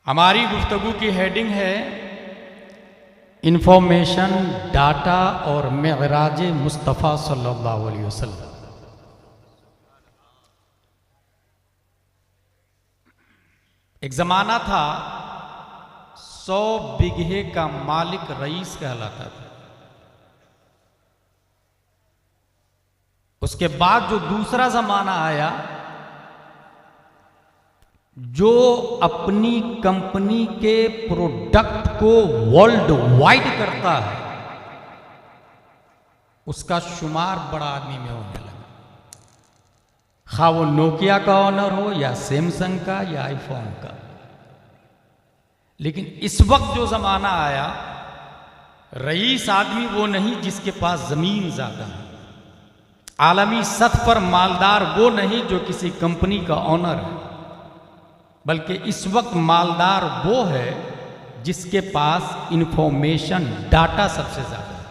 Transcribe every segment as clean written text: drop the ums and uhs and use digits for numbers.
हमारी गुफ्तगू की हेडिंग है इंफॉर्मेशन, डाटा और मेराज मुस्तफ़ा सल्लल्लाहु अलैहि वसल्लम। एक ज़माना था 100 बीघे का मालिक रईस कहलाता था। उसके बाद जो दूसरा ज़माना आया, जो अपनी कंपनी के प्रोडक्ट को वर्ल्ड वाइड करता है, उसका शुमार बड़ा आदमी में होने लगा। खा वो नोकिया का ऑनर हो या सैमसंग का या आईफोन का। लेकिन इस वक्त जो जमाना आया, रईस आदमी वो नहीं जिसके पास जमीन ज्यादा है। आलमी सतह पर मालदार वो नहीं जो किसी कंपनी का ऑनर है, बल्कि इस वक्त मालदार वो है जिसके पास इंफॉर्मेशन, डाटा सबसे ज्यादा है,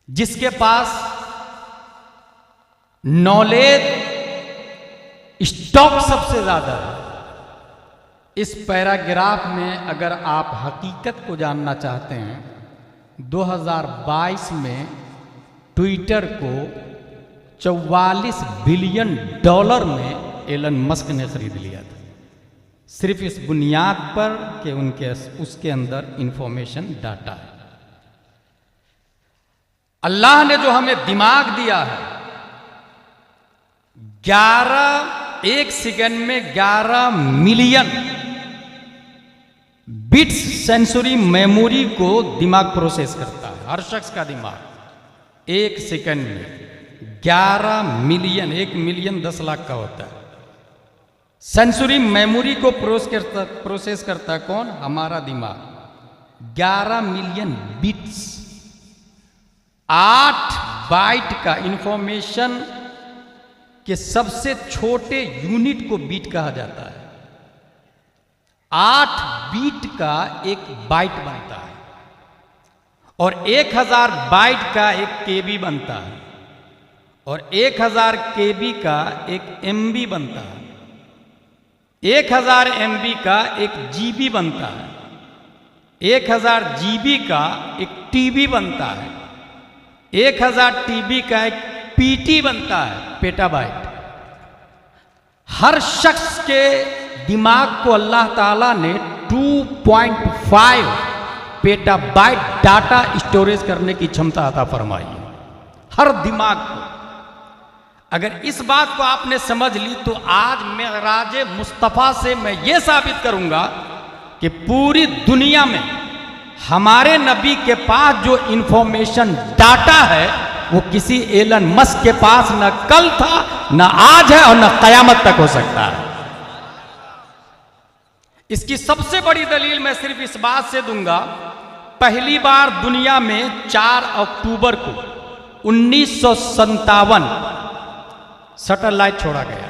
जिसके पास नॉलेज स्टॉक सबसे ज्यादा है। इस पैराग्राफ में अगर आप हकीकत को जानना चाहते हैं, 2022 में ट्विटर को $44 बिलियन में एलन मस्क ने खरीद लिया था, सिर्फ इस बुनियाद पर कि उसके अंदर इंफॉर्मेशन, डाटा है। अल्लाह ने जो हमें दिमाग दिया है, 1 सेकंड में 11 मिलियन बिट्स सेंसरी मेमोरी को दिमाग प्रोसेस करता है। हर शख्स का दिमाग 1 सेकंड में 11 मिलियन, 1 मिलियन 10 लाख का होता है। सेंसरी मेमोरी को प्रोसेस करता है कौन? हमारा दिमाग। 11 मिलियन बिट्स, 8 बाइट का इंफॉर्मेशन के सबसे छोटे यूनिट को बीट कहा जाता है। 8 बीट का 1 बाइट बनता है और 1000 बाइट का 1 केबी बनता है और 1000 केबी का 1 एमबी बनता है। 1000 एमबी का 1 जीबी बनता है। 1000 जीबी का 1 टीबी बनता है। 1000 टीबी का 1 पीटी बनता है, पेटाबाइट। हर शख्स के दिमाग को अल्लाह ताला ने 2.5 पेटाबाइट डाटा स्टोरेज करने की क्षमता अता फरमाई है, हर दिमाग को। अगर इस बात को आपने समझ ली तो आज मेराज मुस्तफ़ा से मैं ये साबित करूंगा कि पूरी दुनिया में हमारे नबी के पास जो इंफॉर्मेशन, डाटा है, वो किसी एलन मस्क के पास न कल था, न आज है और न कयामत तक हो सकता है। इसकी सबसे बड़ी दलील मैं सिर्फ इस बात से दूंगा, पहली बार दुनिया में 4 अक्टूबर को 1957 सैटेलाइट छोड़ा गया,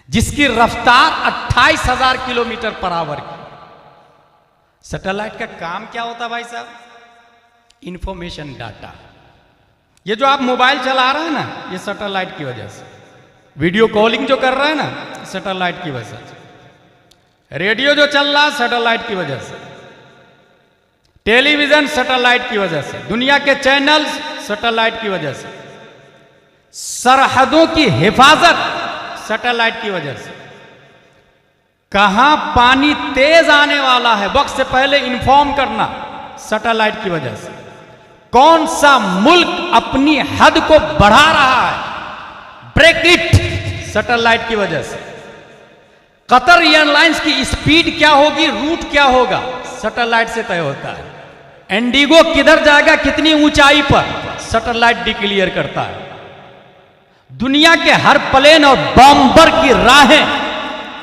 जिसकी रफ्तार 28,000 किलोमीटर पर आवर की। सैटेलाइट का काम क्या होता भाई साहब? Information, data. ये जो आप मोबाइल चला रहे हैं ना, ये सैटेलाइट की वजह से। वीडियो कॉलिंग जो कर रहे हैं ना, सैटेलाइट की वजह से। रेडियो जो चल रहा है, सैटेलाइट की वजह से। टेलीविजन, सैटेलाइट की वजह से। दुनिया के चैनल्स, सैटेलाइट की वजह से। सरहदों की हिफाजत, सैटेलाइट की वजह से। कहां पानी तेज आने वाला है, वक्त से पहले इंफॉर्म करना, सैटेलाइट की वजह से। कौन सा मुल्क अपनी हद को बढ़ा रहा है, ब्रेक इट, सैटेलाइट की वजह से। कतर एयरलाइंस की स्पीड क्या होगी, रूट क्या होगा, सैटेलाइट से तय होता है। इंडिगो किधर जाएगा, कितनी ऊंचाई पर, सैटेलाइट डिक्लेयर करता है। दुनिया के हर प्लेन और बॉम्बर की राहें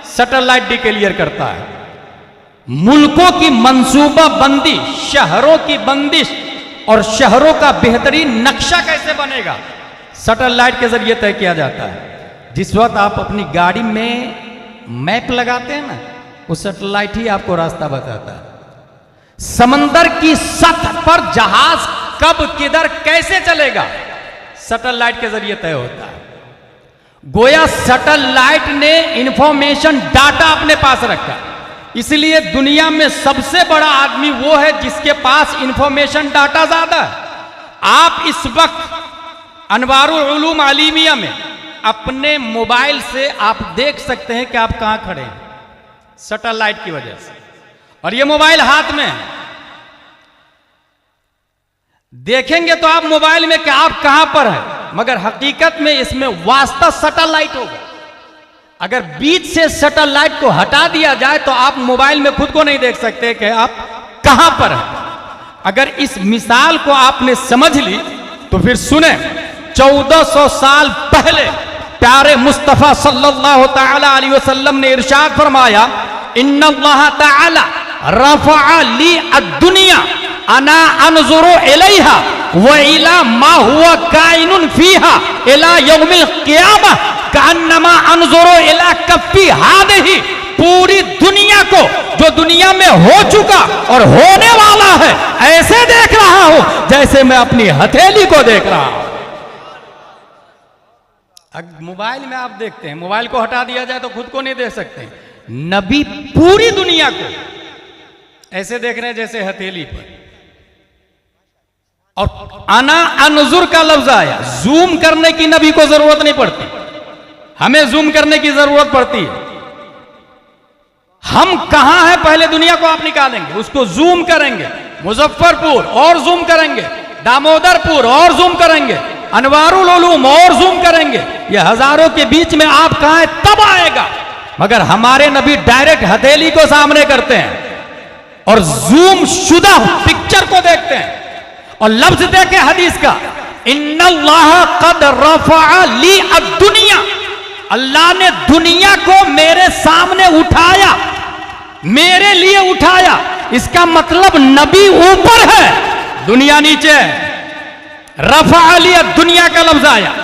सैटेलाइट डिक्लेयर करता है। मुल्कों की मंसूबा बंदी, शहरों की बंदिश और शहरों का बेहतरीन नक्शा कैसे बनेगा, सैटेलाइट के जरिए तय किया जाता है। जिस वक्त आप अपनी गाड़ी में मैप लगाते हैं ना, वो सैटेलाइट ही आपको रास्ता बताता है। समंदर की सतह पर जहाज कब, किधर, कैसे चलेगा, सैटेलाइट के जरिए तय होता है। गोया सैटेलाइट ने इंफॉर्मेशन डाटा अपने पास रखा। इसलिए दुनिया में सबसे बड़ा आदमी वो है जिसके पास इंफॉर्मेशन डाटा ज्यादा है। आप इस वक्त अनवारुल उलूम आलिमिया में अपने मोबाइल से आप देख सकते हैं कि आप कहां खड़े हैं, सैटेलाइट की वजह से। और ये मोबाइल हाथ में है, देखेंगे तो आप मोबाइल में कि आप कहां पर हैं, मगर हकीकत में इसमें वास्ता सैटेलाइट होगा। अगर बीच से सैटेलाइट को हटा दिया जाए तो आप मोबाइल में खुद को नहीं देख सकते कि आप कहां पर हैं। अगर इस मिसाल को आपने समझ ली तो फिर सुने, 1400 साल पहले प्यारे मुस्तफा सल्लल्लाहु तआला अलैहि वसल्लम ने इरशाद फरमाया, इन्नल्लाह तआला रफ़अ ली अद-दुनिया अना अनज़ुरु इलैहा व इला मा हुवा काइनुन फीहा इला यौमिल क़ियामह कअन्नमा अनज़ुरु इला कफ़्फ़ी हादिही। पूरी दुनिया को, जो दुनिया में हो चुका और होने वाला है, ऐसे देख रहा हूं जैसे मैं अपनी हथेली को देख रहा हूं। मोबाइल में आप देखते हैं, मोबाइल को हटा दिया जाए तो खुद को नहीं देख सकते। नबी पूरी दुनिया को ऐसे देख रहे हैं जैसे हथेली पर। और अना अनजुर का लफ्ज आया, जूम करने की नबी को जरूरत नहीं पड़ती, हमें जूम करने की जरूरत पड़ती है। हम कहां हैं पहले दुनिया को आप निकालेंगे, उसको जूम करेंगे, मुजफ्फरपुर और जूम करेंगे, दामोदरपुर और जूम करेंगे, अनवारुल उलूम और जूम करेंगे, ये हजारों के बीच में आप कहां हैं तब आएगा। मगर हमारे नबी डायरेक्ट हथेली को सामने करते हैं और जूम शुदा पिक्चर को देखते हैं। और लफ्ज देखे हदीस का, इन्नल्लाह क़द रफ़अ ली अद-दुनिया, अल्लाह ने दुनिया को मेरे सामने उठाया, मेरे लिए उठाया। इसका मतलब नबी ऊपर है, दुनिया नीचे है। रफ़अ ली अद-दुनिया का लफ्ज आया।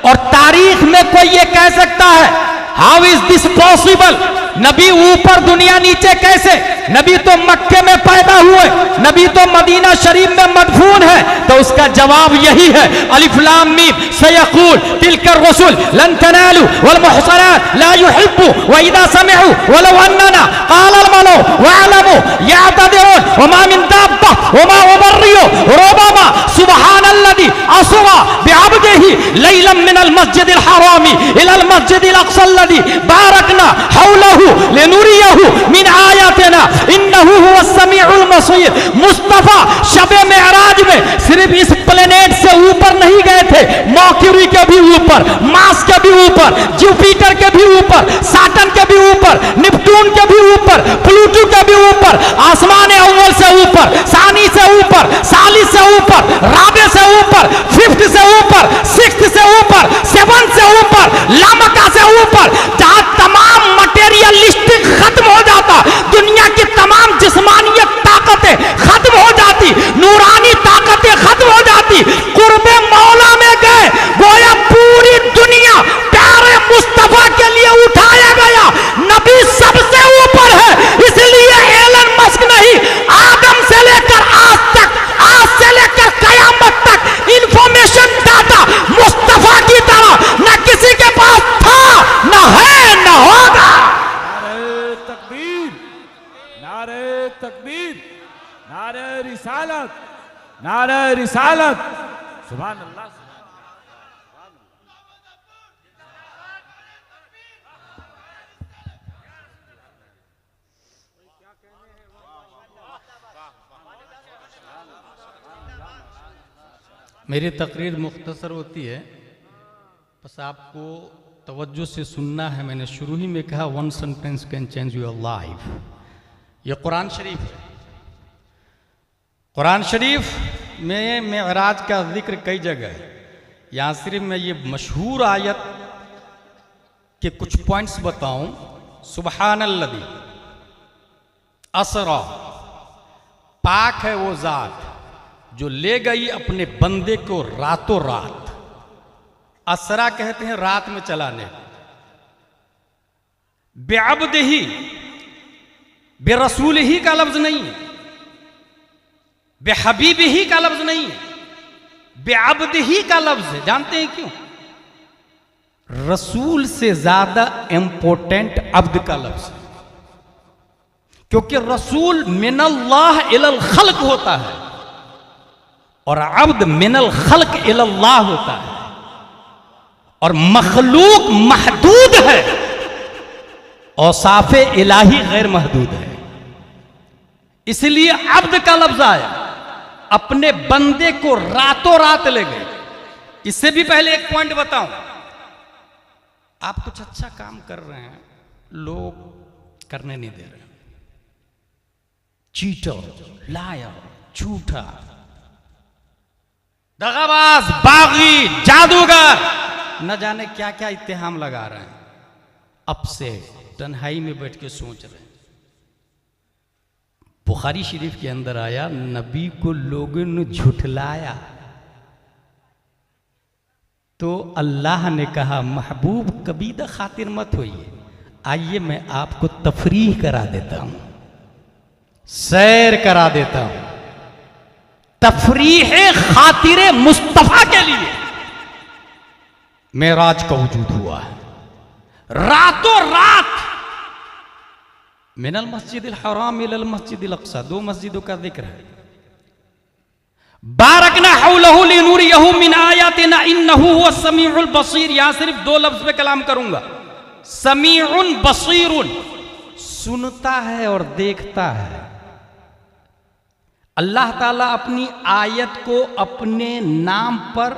और तारीख में कोई ये कह सकता है, हाउ इज दिस पॉसिबल, नबी ऊपर दुनिया नीचे कैसे? नबी तो मक्के में पैदा हुए, नबी तो मदीना शरीफ में मदफून है। तो उसका जवाब यही है, अलिफ लाम मीम सयक़ूल तिलकर रसूल लन तनालू वल मुहसनात ला युहिब्बु व इदा समिअू वलौ अन्ना क़ाल अल मलौ वअलमू यअतदिरून व मा मिन दाब्बा व मा उबर्रियु रुबमा सुब्हानल्लज़ी अस्रा बिअब्दिही लैलन मिनल मस्जिदिल हरामी इलल मस्जिदिल अक़सल्लज़ी बारकना हौलहु लेनुरियहु मिन आयातिना इन्नहु हुवस समीउल बसीर। मुस्तफा शबे मेराज में सिर्फ इस प्लेनेट से ऊपर नहीं गए थे, मर्क्यूरी के भी ऊपर, मार्स के भी ऊपर, जुपिटर के भी ऊपर, सैटर्न के भी ऊपर, नेपट्टून के भी ऊपर, प्लूटो के भी ऊपर, आसमान अव्वल से ऊपर, सानी से ऊपर, सालिस से ऊपर, राबे से ऊपर, फिफ्थ से ऊपर, सिक्स्थ से ऊपर, सेवंथ से ऊपर, लामका से ऊपर, जहां तमाम मटेरियलिस्टिक खत्म हो जाता, दुनिया की तमाम जिस्मानियत ताकतें खत्म हो जाती, नूरानी ताकतें खत्म हो जाती, कुर्बे मौला में गए, गोया पूरी दुनिया प्यारे मुस्तफा के लिए उठाया गया। नबी सबसे ऊपर है, इसलिए एलन मस्क नहीं, आदम से लेकर आज तक, आज से लेकर कयामत तक इंफॉर्मेशन डाटा मुस्तफा की तरह न किसी के पास था, न है, न होगा। नारे तकबीर, नारे रिसालत, नारे रिसालत, सुभान अल्लाह। मेरी तकरीर मुख्तसर होती है, बस आपको तवज्जो से सुनना है। मैंने शुरू ही में कहा, one sentence can change your life. ये कुरान शरीफ है। कुरान शरीफ में मेराज का जिक्र कई जगह है। यहाँ सिर्फ मैं ये मशहूर आयत के कुछ पॉइंट्स बताऊं। सुब्हानल्लज़ी असरा, पाक है वो जात जो ले गई अपने बंदे को रातों रात। असरा कहते हैं रात में चलाने। बेअब्दिही, बेरसूल ही का लफ्ज नहीं है, बेहबीबी ही का लफ्ज नहीं है, बेअब्दिही का लफ्ज है। जानते हैं क्यों? रसूल से ज्यादा इंपॉर्टेंट अब्द का लफ्ज है, क्योंकि रसूल मिनल्लाह इलल खल्क होता है और अब्द मिनल खल्क इलल्लाह होता है, और मखलूक महदूद है, औसाफे इलाही गैर महदूद है। इसलिए अब्द का लफ्ज आया, अपने बंदे को रातों रात ले गए। इससे भी पहले एक पॉइंट बताऊं, आप कुछ अच्छा काम कर रहे हैं, लोग करने नहीं दे रहे, चीटर, लायर, झूठा, दगाबाज, बागी, जादूगर, न जाने क्या क्या इत्तेहाम लगा रहे हैं। अब से तन्हाई में बैठ के सोच रहे हैं। बुखारी शरीफ के अंदर आया, नबी को लोगों ने झुठलाया तो अल्लाह ने कहा, महबूब कबीदा खातिर मत होइए, आइए मैं आपको तफरीह करा देता हूं, सैर करा देता हूं। तफरीह खातिर मुस्तफा के लिए मेराज का वजूद हुआ है। रातों रात मिनल मस्जिदिल हराम इलल मस्जिदिल अक्सा, 2 मस्जिदों का जिक्र है। बारकना हौलहु लिनूरियहु मिन आयातिना इन्नहु हुवस समीउल बसीर। यहां सिर्फ 2 लफ्ज पे कलाम करूंगा, समीउन बसीरुन, सुनता है और देखता है। अल्लाह ताला अपनी आयत को अपने नाम पर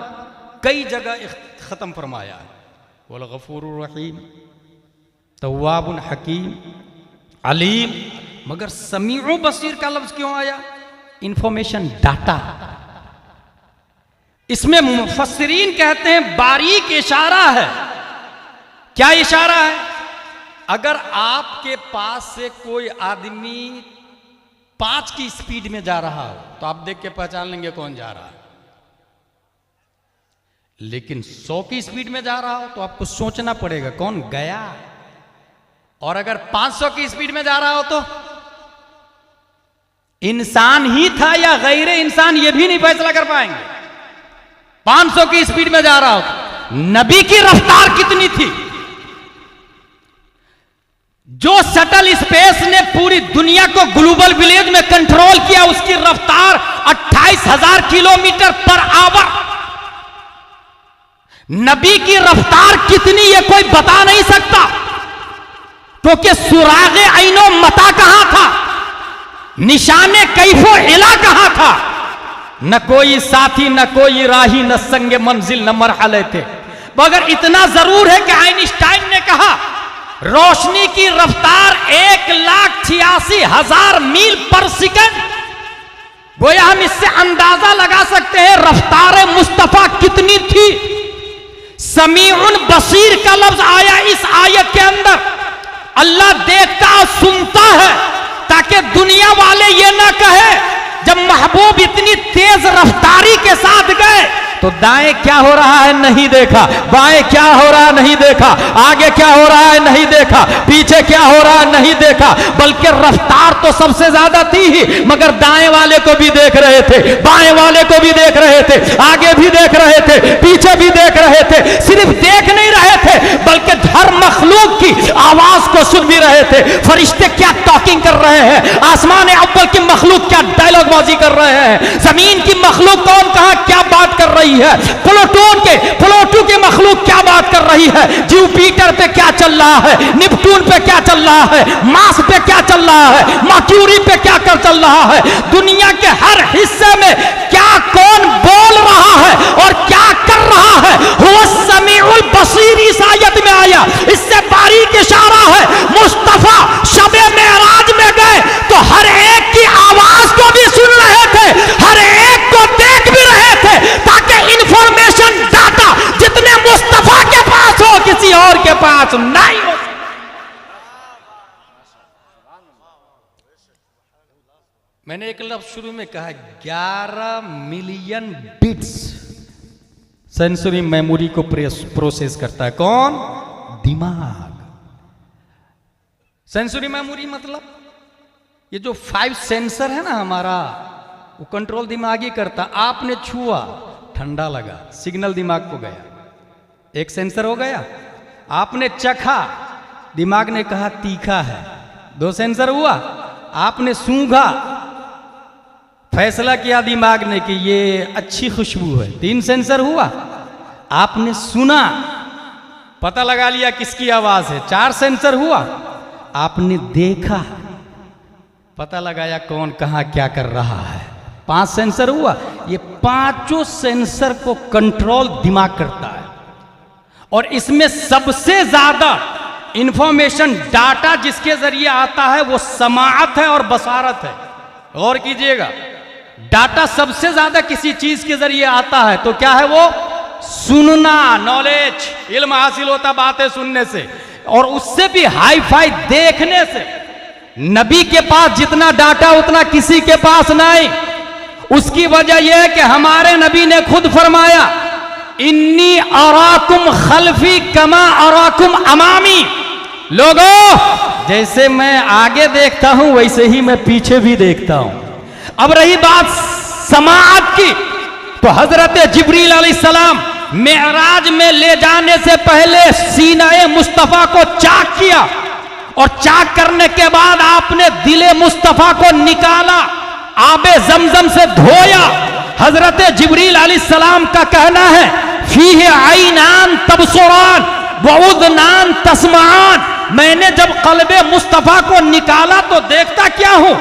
कई जगह खत्म फरमाया है, वल गफूरुर रहीम, तव्वाबुन हकीम, अलीम। मगर समीउ बसीर का लफ्ज क्यों आया? Information, data. इसमें मुफस्सिरीन कहते हैं बारीक इशारा है। क्या इशारा है? अगर आपके पास से कोई आदमी 5 की स्पीड में जा रहा हो तो आप देख के पहचान लेंगे कौन जा रहा है, लेकिन 100 की स्पीड में जा रहा हो तो आपको सोचना पड़ेगा कौन गया। और अगर 500 की स्पीड में जा रहा हो तो इंसान ही था या गैर इंसान, यह भी नहीं फैसला कर पाएंगे। 500 की स्पीड में जा रहा हो तो नबी की रफ्तार कितनी थी? जो शटल स्पेस ने पूरी दुनिया को ग्लोबल विलेज में कंट्रोल किया, उसकी रफ्तार 28,000 किलोमीटर पर आवर। नबी की रफ्तार कितनी ये कोई बता नहीं सकता, क्योंकि सुरागे ऐनो मता कहां था, निशाने कैफो इला कहां था, न कोई साथी न कोई राही न संगे मंजिल न मरहले थे। मगर इतना जरूर है कि आइंस्टाइन ने कहा रोशनी की रफ्तार 1,86,000 मील पर सेकंड। गोया हम इससे अंदाजा लगा सकते हैं रफ्तार मुस्तफा कितनी थी। समीउन बसीर का लफ्ज आया इस आयत के अंदर। अल्लाह देखता और सुनता है, ताकि दुनिया वाले ये ना कहे जब महबूब इतनी तेज रफ्तारी के साथ गए तो दाएं क्या हो रहा है नहीं देखा, बाएं क्या हो रहा है नहीं देखा, आगे क्या हो रहा है नहीं देखा, पीछे क्या हो रहा है नहीं देखा, बल्कि रफ्तार तो सबसे ज्यादा थी ही, मगर दाएं वाले को भी देख रहे थे, बाएं वाले को भी देख रहे थे, आगे भी देख रहे थे, पीछे भी देख रहे थे। सिर्फ देख नहीं रहे थे बल्कि हर मखलूक की आवाज को सुन भी रहे थे। फरिश्ते क्या टॉकिंग कर रहे हैं, आसमान अव्वल की मखलूक क्या डायलॉग बाजी कर रहे हैं, जमीन की मखलूक कौन कहां क्या बात कर रही है, प्लूटो के मखलूक क्या बात कर रही है, जुपिटर पे क्या चल रहा है, नेपट्टून पे क्या चल रहा है, मार्स पे क्या चल रहा है, मर्क्यूरी पे क्या कर चल रहा है, दुनिया के हर हिस्से में क्या कौन बोल रहा है और क्या कर रहा है। हुवा समीउल बसीर इस आयत में आया। इससे बारीक इशारा है, मुस्तफा शबे मेराज में गए तो हर एक की आवाज को भी सुन रहे थे, हर एक को देख भी रहे थे, ताकि इंफॉर्मेशन डाटा जितने मुस्तफा के पास हो किसी और के पास नहीं हो। मैंने एक लफ्ज शुरू में कहा 11 मिलियन बिट्स सेंसरी मेमोरी को प्रोसेस करता है। कौन? दिमाग। सेंसरी मेमोरी मतलब ये जो 5 सेंसर है ना हमारा, वो कंट्रोल दिमाग ही करता। आपने छुआ, ठंडा लगा, सिग्नल दिमाग को गया, एक सेंसर हो गया, आपने चखा, दिमाग ने कहा तीखा है, 2 सेंसर हुआ। आपने सूंघा, फैसला किया दिमाग ने कि ये अच्छी खुशबू है, 3 सेंसर हुआ। आपने सुना, पता लगा लिया किसकी आवाज है, 4 सेंसर हुआ। आपने देखा, पता लगाया कौन कहां क्या कर रहा है, 5 सेंसर हुआ। ये 5 सेंसर को कंट्रोल दिमाग करता है और इसमें सबसे ज्यादा इंफॉर्मेशन डाटा जिसके जरिए आता है वो समाअत है और बसारत है। गौर कीजिएगा, डाटा सबसे ज्यादा किसी चीज के जरिए आता है तो क्या है वो? सुनना, नॉलेज, इल्म हासिल होता बातें सुनने से, और उससे भी हाई फाई देखने से। नबी के पास जितना डाटा उतना किसी के पास नहीं। उसकी वजह यह है कि हमारे नबी ने खुद फरमाया, इन्नी अराकुम खल्फी कमा अराकुम अमामी। लोगों, जैसे मैं आगे देखता हूं वैसे ही मैं पीछे भी देखता हूं। अब रही बात समाअत की, तो हजरत जिब्रील अलैहिस्सलाम मेराज में ले जाने से पहले सीनाए मुस्तफा को चाक किया, और चाक करने के बाद आपने दिले मुस्तफा को निकाला, आबे जमजम से धोया। हजरत जिब्रील अलैहिस्सलाम का कहना है, फीहे आइनान तबसुरान व उज़नान तस्माआन। मैंने जब कल्बे मुस्तफा को निकाला तो देखता क्या हूं?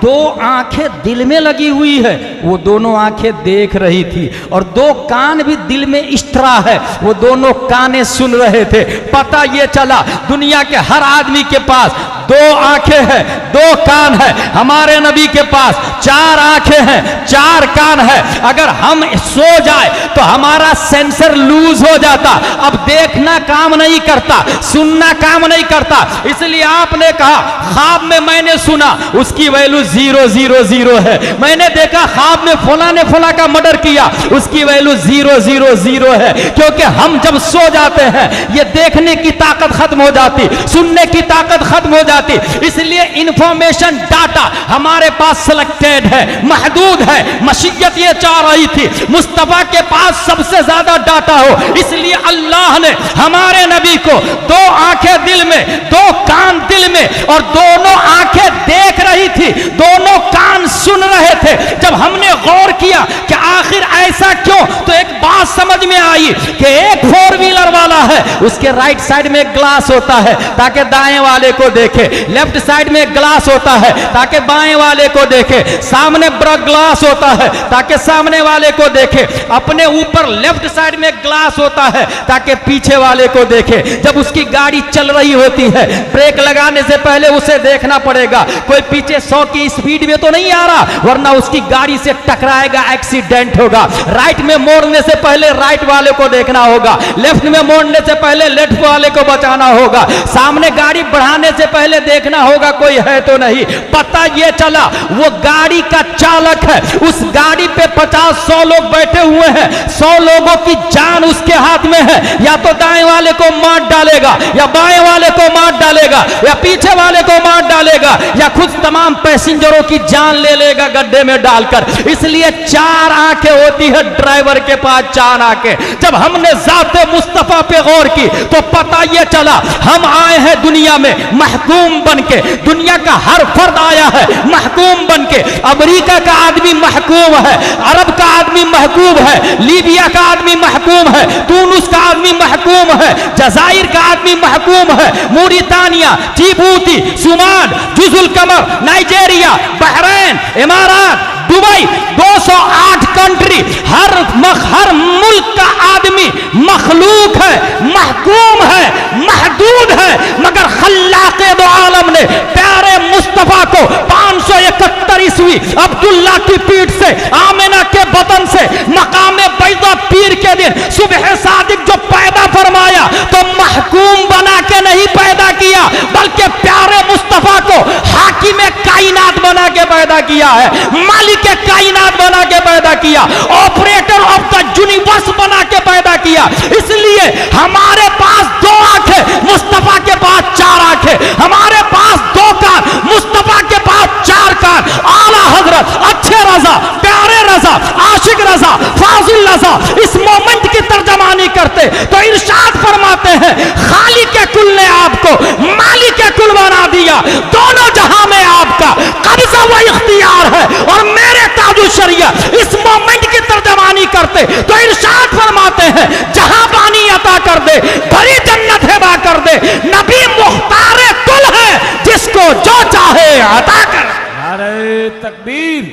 2 आंखें दिल में लगी हुई है, वो दोनों आंखें देख रही थी, और 2 कान भी दिल में इष्टरा है, वो दोनों कानें सुन रहे थे। पता ये चला दुनिया के हर आदमी के पास 2 आंखें हैं, 2 कान है। हमारे नबी के पास 4 आंखें हैं, 4 कान है। अगर हम सो जाए तो हमारा सेंसर लूज हो जाता, अब देखना काम नहीं करता, सुनना काम नहीं करता। इसलिए आपने कहा ख्वाब में मैंने सुना, उसकी वैल्यू 000 है। मैंने देखा ख्वाब में फला ने फला का मर्डर किया, उसकी वैल्यू 000 है। क्योंकि हम जब सो जाते हैं ये देखने की ताकत खत्म हो जाती, सुनने की ताकत खत्म हो जाती। इसलिए इंफॉर्मेशन डाटा हमारे पास सिलेक्टेड है, महदूद है। मशीयत ये चाह रही थी मुस्तफा के पास सबसे ज्यादा डाटा हो, इसलिए अल्लाह ने हमारे नबी को 2 आंखें दिल में, 2 कान दिल में, और दोनों आंखें देख रही थी, दोनों कान सुन रहे थे। जब हमने गौर किया कि आखिर ऐसा क्यों, तो एक बात समझ में आई कि एक 4 व्हीलर वाला है, उसके राइट साइड में एक ग्लास होता है ताकि दाएं वाले को देखे, लेफ्ट साइड में एक ग्लास होता है ताकि बाएं वाले को देखे, सामने ग्लास होता है ताकि सामने वाले को देखे, अपने ऊपर लेफ्ट साइड में ग्लास होता है ताकि पीछे वाले को देखे। जब उसकी गाड़ी चल रही होती है, ब्रेक लगाने से पहले उसे देखना पड़ेगा कोई पीछे 100 की स्पीड में तो नहीं आ रहा, वरना उसकी गाड़ी से टकराएगा, एक्सीडेंट होगा। राइट में मोड़ने से पहले राइट वाले को देखना होगा, लेफ्ट में मोड़ने से पहले लेफ्ट वाले को बचाना होगा, सामने गाड़ी बढ़ाने से पहले देखना होगा कोई है तो नहीं। पता ये चला वो गाड़ी का चालक है, उस गाड़ी पे 50-100 लोग बैठे हुए हैं, 100 लोगों की जान उसके हाथ में है। या तो दाएं वाले को मार डालेगा, या बाएं वाले को मार डालेगा, या पीछे वाले को मार डालेगा, या खुद तमाम पैसेंजरों की जान ले लेगा गड्ढे में डालकर। इसलिए 4 आंखें होती है ड्राइवर के पास, 4 आंखें। जब हमने ज़ाते मुस्तफा पे गौर की तो पता ये चला हम आए हैं दुनिया में महकूम बनके, दुनिया का हर फर्द आया है महकूम बनके। अमेरिका का आदमी महकूम है, अरब का आदमी महकूम है, लीबिया का आदमी महकूम है, तुनिस का आदमी महकूम है, जजायर का आदमी महकूम है, मूरितानिया, जिबूती, सुमान, जुजुल कमर, नाइजीरिया, बहरीन, इमारात, दुबई, 208 कंट्री, हर मुल्क का आदमी मखलूक है, महकूम है, महदूद है। मगर खल्लाक़े दो आलम ने प्यारे मुस्तफा को 571 ईस्वी अब्दुल्ला की पीठ से, आमिना के बतन से, मकामे बैदा पीर के दिन सुबह सादिक जो पैदा फरमाया तो महकूम बना के नहीं पैदा किया, बल्कि प्यारे मुस्तफा को हाकिम कायनात बना के पैदा किया है, मालिक कायनात बना के पैदा किया, ऑपरेटर ऑफ द यूनिवर्स बना के पैदा किया। इसलिए हमारे पास 2 आंखें, मुस्तफा के पास 4 आंखें, हमारे पास 2 कान, मुस्तफा के पास 4 कान। आला हजरत अच्छे रजा, प्यारे रजा, आशिक रजा, फाजुल लज़ा इस मोमेंट की तर्जमानी करते तो इरशाद फरमाते हैं, खालिक कुल ने आपको मालिक कुल बना दिया, दोनों जहां में आपका कब्जा व इख्तियार है। और मेरे ताजु शरिया इस मोमेंट की तर्जमानी करते तो इरशाद फरमाते हैं, जहां पानी अता कर दे, भरी जन्नत हिबा कर दे, नबी मुख्तार कुल है, जिसको जो चाहे अता कर। नारे तकबीर,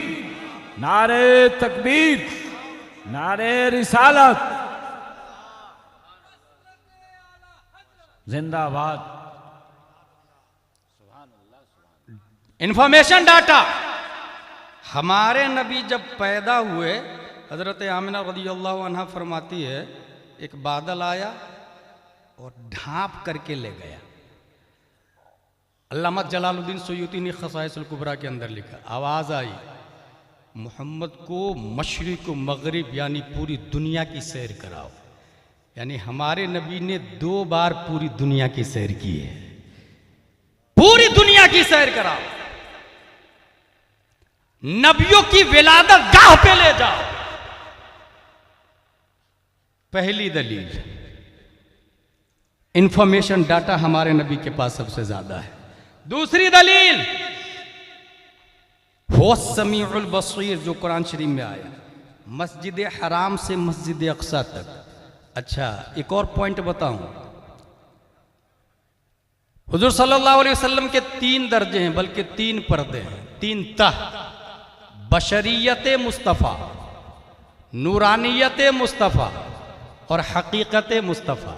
नारे तकबीर, नारे रिसालत, जिंदाबाद। इंफॉर्मेशन डाटा, हमारे नबी जब पैदा हुए, हजरत आमिना रज़ियल्लाहु अन्हा फरमाती है, एक बादल आया और ढांप करके ले गया। अल्लामा जलालुद्दीन सुयूती ने ख़साइसुल कुबरा के अंदर लिखा, आवाज़ आई, मोहम्मद को मशरिक़ व मगरिब यानी पूरी दुनिया की सैर कराओ। यानी हमारे नबी ने 2 बार पूरी दुनिया की सैर की है, पूरी दुनिया की सैर कराओ। नबियों की विलादत गाह पे ले जाओ। पहली दलील, इंफॉर्मेशन डाटा हमारे नबी के पास सबसे ज्यादा है। दूसरी दलील, वो समीउल बसीर जो कुरान शरीफ में आया, मस्जिद हराम से मस्जिद अक्सा तक। अच्छा, एक और पॉइंट बताऊं, हुजूर सल्लल्लाहु अलैहि वसल्लम के 3 दर्जे हैं, बल्कि 3 पर्दे हैं, 3 तह, बशरियत मुस्तफ़ा, नूरानियत मुस्तफ़ा और हकीकत मुस्तफ़ा।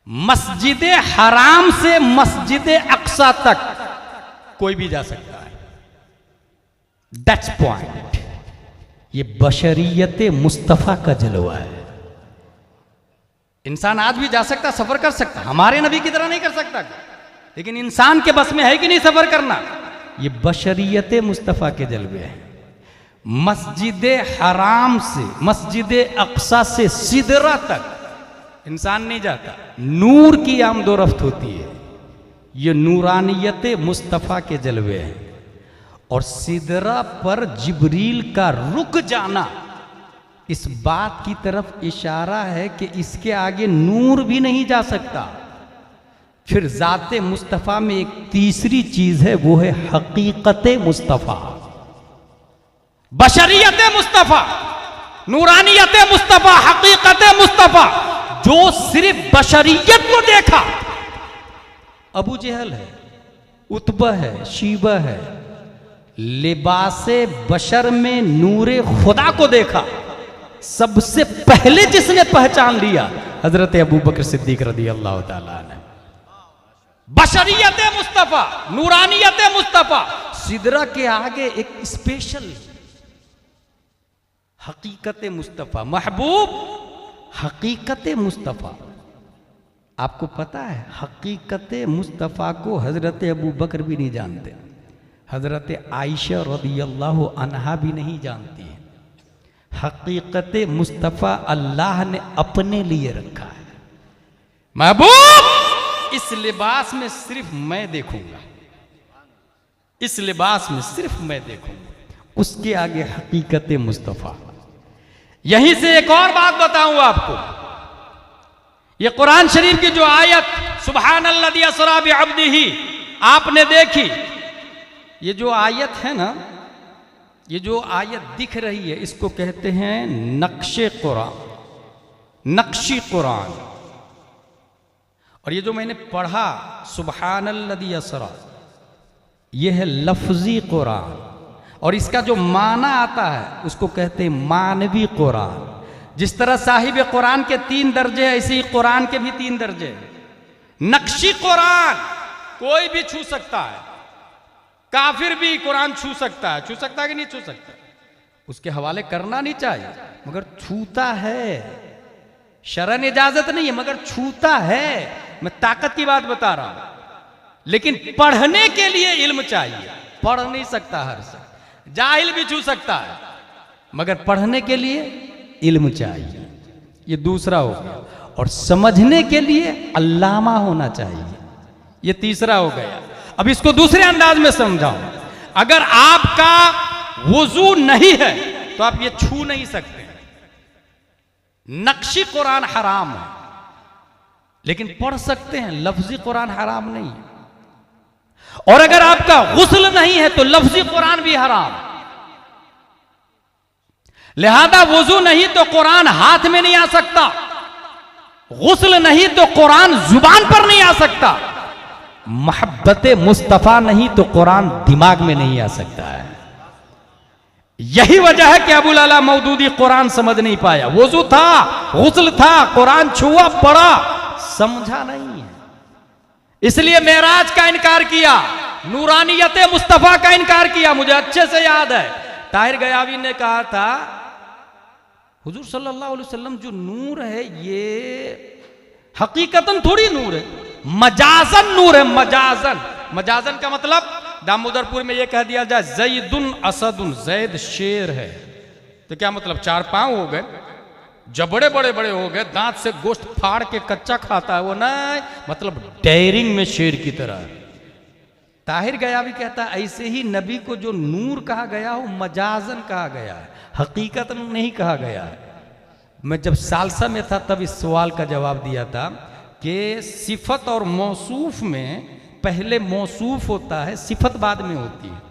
मस्जिद हराम से मस्जिद अक्सा तक कोई भी जा सकता है, दैट्स पॉइंट। ये बशरियत मुस्तफ़ा का जलवा है। इंसान आज भी जा सकता, सफर कर सकता, हमारे नबी की तरह नहीं कर सकता, लेकिन इंसान के बस में है कि नहीं सफर करना। ये बशरियत मुस्तफ़ा के जलवे हैं। मस्जिद हराम से मस्जिद अक्सा से सिदरा तक इंसान नहीं जाता, नूर की आमदोरफ्त होती है। ये नूरानियत मुस्तफ़ा के जलवे हैं। और सिदरा पर जिब्रील का रुक जाना इस बात की तरफ इशारा है कि इसके आगे नूर भी नहीं जा सकता। फिर ज़ाते मुस्तफ़ा में एक तीसरी चीज है, वो है हकीकत मुस्तफ़ा। बशरियत मुस्तफ़ा, नूरानियत मुस्तफ़ा, हकीकत मुस्तफ़ा। जो सिर्फ बशरियत को देखा, अबू जहल है, उतबा है, शीबा है, लिबासे बशर में नूरे खुदा को देखा, सबसे पहले जिसने पहचान लिया हजरत अबू बकर सिद्दीक रज़ियल्लाहु ताला अन्हु। बशरियत मुस्तफ़ा, नूरानियत मुस्तफ़ा, सिदरा के आगे एक स्पेशल हकीकत मुस्तफ़ा, महबूब हकीकत मुस्तफ़ा। आपको पता है, हकीकत मुस्तफ़ा को हजरत अबू बकर भी नहीं जानते, हजरत आयशा रज़ियल्लाहु अन्हा भी नहीं जानती है। हकीकत मुस्तफ़ा अल्लाह ने अपने लिए रखा है। महबूब, इस लिबास में सिर्फ मैं देखूंगा, इस लिबास में सिर्फ मैं देखूंगा, उसके आगे हकीकत मुस्तफ़ा। यहीं से एक और बात बताऊं आपको, ये कुरान शरीफ की जो आयत सुब्हानल्लज़ी अस्रा बिअब्दिही आपने देखी, ये जो आयत है ना, ये जो आयत दिख रही है, इसको कहते हैं नक्शे कुरान, नक्शी कुरान। और ये जो मैंने पढ़ा सुब्हानल्लज़ी अस्रा, ये है लफ्जी कुरान। और इसका जो माना आता है उसको कहते हैं मानवी कुरान। जिस तरह साहिब कुरान के 3 दर्जे हैं, ऐसे ही कुरान के भी 3 दर्जे हैं। नक्शी कुरान कोई भी छू सकता है, काफिर भी कुरान छू सकता है। छू सकता है कि नहीं छू सकता? उसके हवाले करना नहीं चाहिए, मगर छूता है। शरन इजाजत नहीं है, मगर छूता है। मैं ताकत की बात बता रहा हूं। लेकिन पढ़ने के लिए इल्म चाहिए, पढ़ नहीं सकता हर से। जाहिल भी छू सकता है, मगर पढ़ने के लिए इल्म चाहिए। ये दूसरा हो गया। और समझने के लिए अल्लामा होना चाहिए, ये तीसरा हो गया। अब इसको दूसरे अंदाज में समझाऊं। अगर आपका वुजू नहीं है तो आप ये छू नहीं सकते, नक्शी कुरान हराम है, लेकिन पढ़ सकते हैं, लफ्जी कुरान हराम नहीं है। और अगर आपका गुस्ल नहीं है तो लफ्जी कुरान भी हराम। लिहाजा वुजू नहीं तो कुरान हाथ में नहीं आ सकता, गुस्ल नहीं तो कुरान जुबान पर नहीं आ सकता, मोहब्बत मुस्तफा नहीं तो कुरान दिमाग में नहीं आ सकता है। यही वजह है कि अबुल अला मौदूदी कुरान समझ नहीं पाया। वुजू था, गुस्ल था, कुरान छुआ, पढ़ा, समझा नहीं है, इसलिए मेराज का इनकार किया, नूरानियत मुस्तफा का इनकार किया। मुझे अच्छे से याद है ताहिर गयावी ने कहा था, हुजूर सल्लल्लाहु अलैहि वसल्लम जो नूर है ये हकीकतन थोड़ी नूर है, मजाजन नूर है। मजाजन, मजाजन का मतलब दामोदरपुर में ये कह दिया जाए जैदुन असदुन, जैद शेर है, तो क्या मतलब 4 पांव हो गए, जबड़े बड़े बड़े हो गए, दांत से गोश्त फाड़ के कच्चा खाता है वो नहीं, मतलब डेयरिंग में शेर की तरह। ताहिर गयावी कहता है ऐसे ही नबी को जो नूर कहा गया हो मजाजन कहा गया है, हकीकत नहीं कहा गया है। मैं जब सालसा में था तब इस सवाल का जवाब दिया था कि सिफत और मौसूफ में पहले मौसूफ होता है, सिफत बाद में होती है।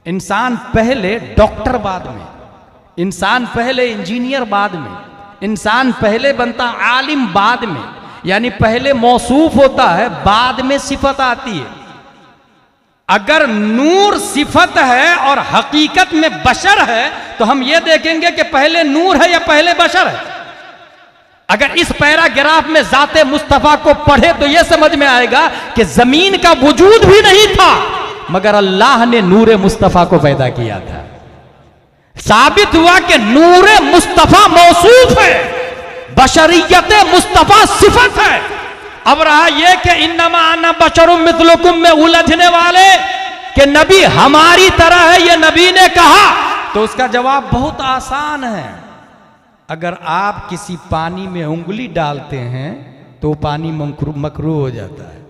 इंसान पहले डॉक्टर बाद में, इंसान पहले इंजीनियर बाद में, इंसान पहले बनता आलिम बाद में, यानी पहले मौसूफ होता है बाद में सिफत आती है। अगर नूर सिफत है और हकीकत में बशर है तो हम ये देखेंगे कि पहले नूर है या पहले बशर है। अगर इस पैराग्राफ में जाते मुस्तफा को पढ़े तो यह समझ में आएगा कि जमीन का वजूद भी नहीं था मगर अल्लाह ने नूर मुस्तफा को पैदा किया था। साबित हुआ कि नूर मुस्तफा मौसूफ है, बशरियत मुस्तफा सिफत है। अब रहा यह कि इन्नमा अना बशरुम मिस्लुकुम में उलझने वाले कि नबी हमारी तरह है, यह नबी ने कहा, तो उसका जवाब बहुत आसान है। अगर आप किसी पानी में उंगली डालते हैं तो वो पानी मकरूह हो जाता है,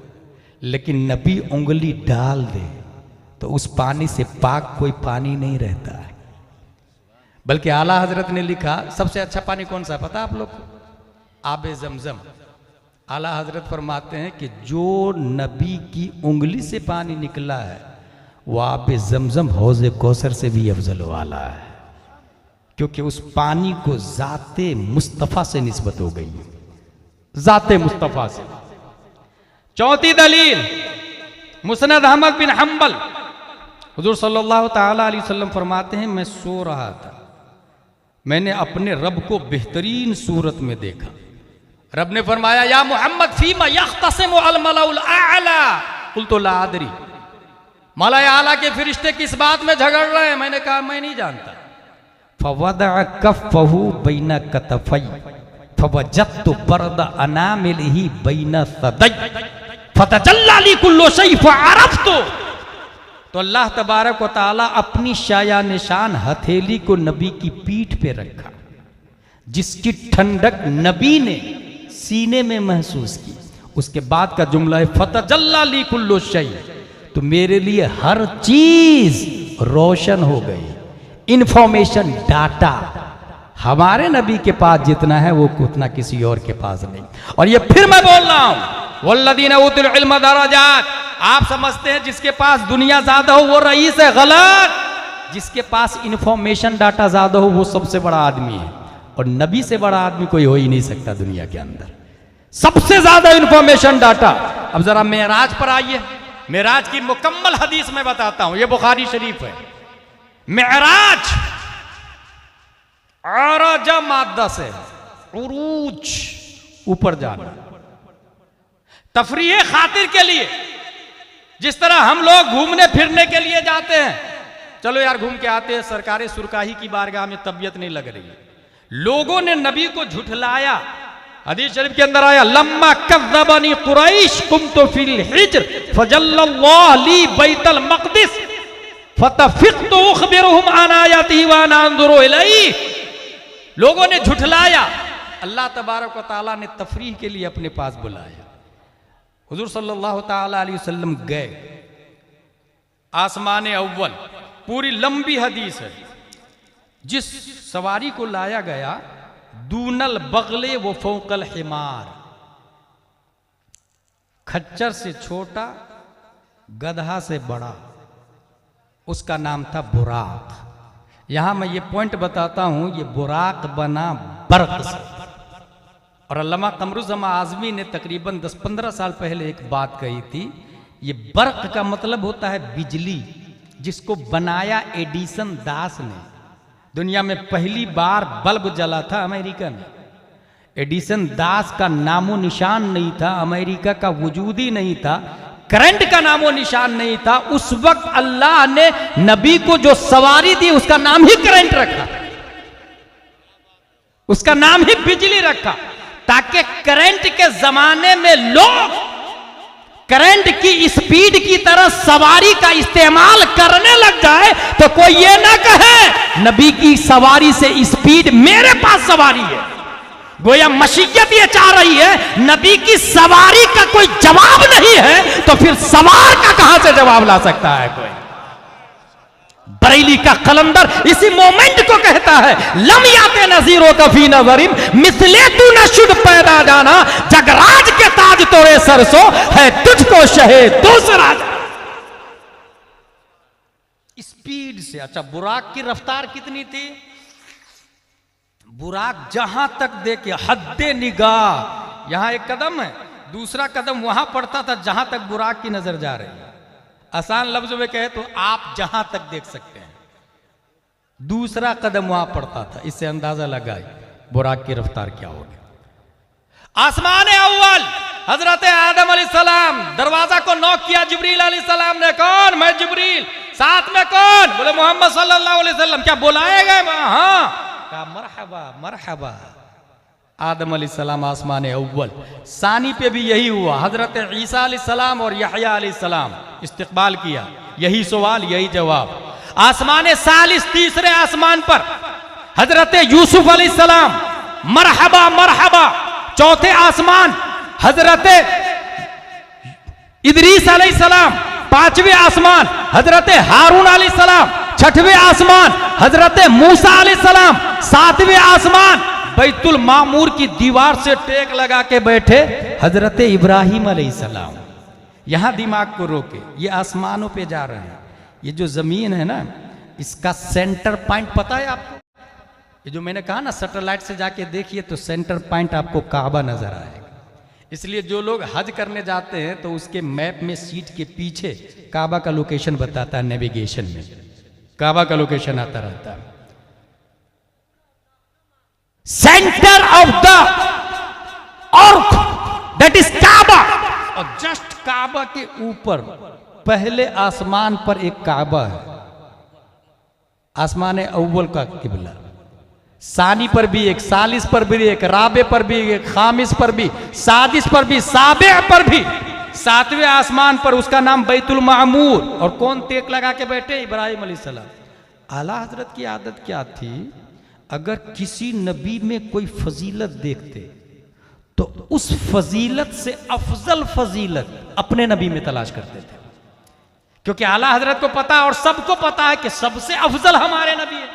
लेकिन नबी उंगली डाल दे तो उस पानी से पाक कोई पानी नहीं रहता है। बल्कि आला हजरत ने लिखा सबसे अच्छा पानी कौन सा पता आप लोग को? आबे जमजम। आला हजरत फरमाते हैं कि जो नबी की उंगली से पानी निकला है वो आबे जमजम हौज़े कौसर से भी अफजल वाला है, क्योंकि उस पानी को जाते मुस्तफ़ा से निस्बत हो गई है, जाते मुस्तफ़ा से। चौथी दलील मुस्नद अहमद बिन हम्बल, हुजूर सल्लल्लाहु ताला अलैहि वसल्लम फरमाते हैं मैं सो रहा था, मैंने अपने रब को बेहतरीन सूरत में देखा। रब ने फरमाया या मोहम्मद फीमा यख्तसिमु अल मलाउल आला, कुल्तु ला अदरी, मलाए आला के फरिश्ते किस बात में झगड़ रहे हैं? मैंने कहा मैं नहीं जानता। फवदा कफ़हु बैना कतफ़ै फवजदतु बरद अनामिलिही बैना सदै फतजल्ला ली कुल्लु शै फअरफ़्तु। तो अल्लाह तबारक व तआला अपनी शाया निशान हथेली को नबी की पीठ पे रखा, जिसकी ठंडक नबी ने सीने में महसूस की। उसके बाद का जुमला है फतजल्ला ली कुल्लु शै, तो मेरे लिए हर चीज रोशन हो गई। इंफॉर्मेशन, डाटा हमारे नबी के पास जितना है वो उतना किसी और के पास नहीं। और ये फिर मैं बोल रहा हूं वल्लदीना उतुल इल्म दराजात। आप समझते हैं जिसके पास दुनिया ज्यादा हो वो रईस है, गलत। जिसके पास इंफॉर्मेशन डाटा ज्यादा हो वो सबसे बड़ा आदमी है, और नबी से बड़ा आदमी कोई हो ही नहीं सकता दुनिया के अंदर। सबसे ज्यादा इंफॉर्मेशन डाटा। अब जरा मेराज पर आइए, मेराज की मुकम्मल हदीस में बताता हूं, यह बुखारी शरीफ है। मेराज आराजा मादा से उरूज, ऊपर जाना, तफरीह खातिर के लिए। जिस तरह हम लोग घूमने फिरने के लिए जाते हैं, चलो यार घूम के आते हैं, सरकारी सुरकाही की बारगाह में तबीयत नहीं लग रही है। लोगों ने नबी को झुठलाया। हदीस शरीफ के अंदर आया लम्मा कज़्ज़बनी कुरैश कुन्तु फिल हिज्र फजल्लल्लाहु ली बैतल मक़दिस फतफ़िक़्तु उख़बिरुहुम अन आयातिही व अना अंज़ुरु इलैहि। लोगों ने झुठलाया, अल्लाह तबारक व तआला ने तफरीह के लिए अपने पास बुलाया। हुजूर सल्लल्लाहु ताला अलैहि वसल्लम गए आसमान अव्वल, पूरी लंबी हदीस है। जिस सवारी को लाया गया दूनल बगले वो फौकल हिमार, खच्चर से छोटा गधा से बड़ा, उसका नाम था बुराक। यहां मैं ये पॉइंट बताता हूं, ये बुराक बना बर्क से। और अल्लामा कमरुज़्ज़मा आज़मी ने तकरीबन 10-15 साल पहले एक बात कही थी, ये बर्क का मतलब होता है बिजली, जिसको बनाया एडिसन दास ने। दुनिया में पहली बार बल्ब जला था अमेरिका में। एडिसन दास का नामो निशान नहीं था, अमेरिका का वजूद ही नहीं था, करंट का नामो निशान नहीं था। उस वक्त अल्लाह ने नबी को जो सवारी दी उसका नाम ही करंट रखा, उसका नाम ही बिजली रखा, ताकि करंट के जमाने में लोग करंट की स्पीड की तरह सवारी का इस्तेमाल करने लग जाए तो कोई ये ना कहे नबी की सवारी से स्पीड मेरे पास सवारी है। गोया मशीयत ये चाह रही है नबी की सवारी का कोई जवाब नहीं है तो फिर सवार का कहां से जवाब ला सकता है कोई। बरेली का कलंदर इसी मोमेंट को कहता है, लम याते नजीरों कफी नजरिम मिसले तू न शुद्ध पैदा जाना, जगराज के ताज तोड़े सरसों है तुझको शहे दूसरा। स्पीड से, अच्छा बुराक की रफ्तार कितनी थी? बुराक जहां तक देखे हद्दे निगाह, यहां एक कदम है, दूसरा कदम वहां पड़ता था जहां तक बुराक की नजर जा रही है। आसान लफ्जों में कहे तो आप जहां तक देख सकते हैं, दूसरा कदम वहां पड़ता था। इससे अंदाजा लगाए बुराक की रफ्तार क्या होगी। आसमान अव्वल हजरत आदम अलैहिस्सलाम, दरवाजा को नॉक किया जिब्रील अलैहिस्सलाम ने, कौन? मैं जिब्रील। साथ में कौन? बोले मोहम्मद सल्लल्लाहु अलैहि वसल्लम। क्या बुलाए गए? हाँ। कहा मरहबा मरहबा। आदम अलैहिस्सलाम आसमान अव्वल। सानी पे भी यही हुआ, हजरत ईसा अलैहिस्सलाम और यहया अलैहिस्सलाम इस्तकबाल किया, यही सवाल यही जवाब। आसमान सालिस, तीसरे आसमान पर हजरत यूसुफ अलैहिस्सलाम, मरहबा मरहबा। चौथे आसमान हजरत इदरीस अलैहिस्सलाम, पांचवें आसमान हजरत हारून अलैहिस्सलाम, छठवें आसमान हजरत मूसा अलैहिस्सलाम, सातवें आसमान बैतुल मामूर की दीवार से टेक लगा के बैठे हजरत इब्राहिम अलैहिस्सलाम। यहां दिमाग को रोके, ये आसमानों पे जा रहे हैं। ये जो जमीन है ना, इसका सेंटर पॉइंट पता है आपको? ये जो मैंने कहा ना सैटेलाइट से जाके देखिए तो सेंटर पॉइंट आपको काबा नजर आएगा। इसलिए जो लोग हज करने जाते हैं तो उसके मैप में सीट के पीछे काबा का लोकेशन बताता है, नेविगेशन में काबा का लोकेशन आता रहता है। Centre of the earth that is Kaaba. और जस्ट काबा के ऊपर पहले आसमान पर एक काबा है, आसमान अव्वल का किबला। सानी पर भी एक, सालिस पर भी एक, राबे पर भी एक, खामिस पर भी, सादिस पर भी, साबे पर भी, सातवें आसमान पर उसका नाम बैतुल मामूर। और कौन टेक लगा के बैठे? इब्राहिम अलैहिस्सलाम। आला हजरत की आदत क्या थी, अगर किसी नबी में कोई फजीलत देखते तो उस फजीलत से अफजल फजीलत अपने नबी में तलाश करते थे, क्योंकि आला हजरत को पता और सबको पता है कि सबसे अफजल हमारे नबी है,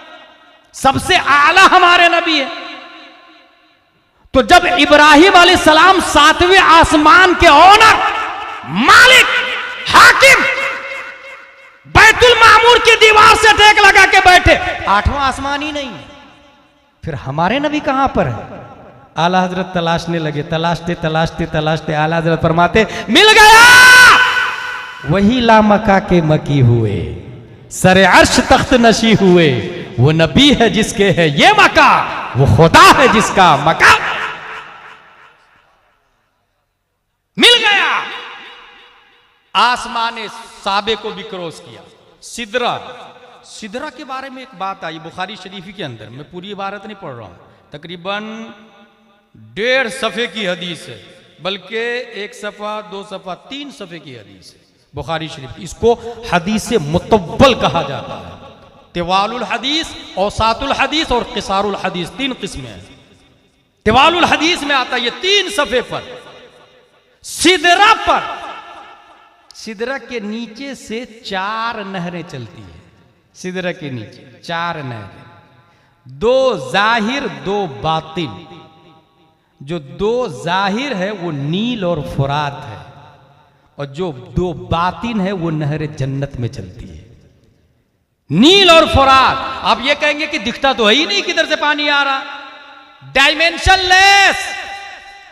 सबसे आला हमारे नबी है। तो जब इब्राहिम अलैहिस्सलाम सातवें आसमान के ओनर, मालिक, हाकिम, बैतुल मामूर की दीवार से टेक लगा के बैठे, आठवां आसमान ही नहीं, फिर हमारे नबी कहां पर है? आला हजरत तलाशने लगे, तलाशते तलाशते तलाशते आला हजरत फरमाते मिल गया। वही लामका के मकी हुए, सरे अर्श तख्त नशी हुए, वो नबी है जिसके है ये मका, वो खुदा है जिसका मका। मिल गया। आसमान साबे को भी क्रॉस किया। सिदरा, सिदरा के बारे में एक बात आई बुखारी शरीफ के अंदर, मैं पूरी इबारत नहीं पढ़ रहा हूं, तकरीबन 1.5 सफ़े की हदीस है, बल्कि 1 सफ़ा 2 सफ़ा 3 सफ़े की हदीस है बुखारी शरीफ। इसको हदीस मुतव्वल कहा जाता है। तिवालुल हदीस, औसातुल हदीस और क़िसारुल हदीस, 3 किस्में हैं। तिवालुल हदीस में आता है ये 3 सफ़े पर, सिदरा पर, सिदरा के नीचे से 4 नहरें चलती है। सिदरा के नीचे 4 नहरें, दो जाहिर दो बातिन। जो दो जाहिर है वो नील और फुरात है, और जो दो बातिन है वो नहर जन्नत में चलती है। नील और फुरात। आप ये कहेंगे कि दिखता तो है ही नहीं किधर से पानी आ रहा। Dimension less,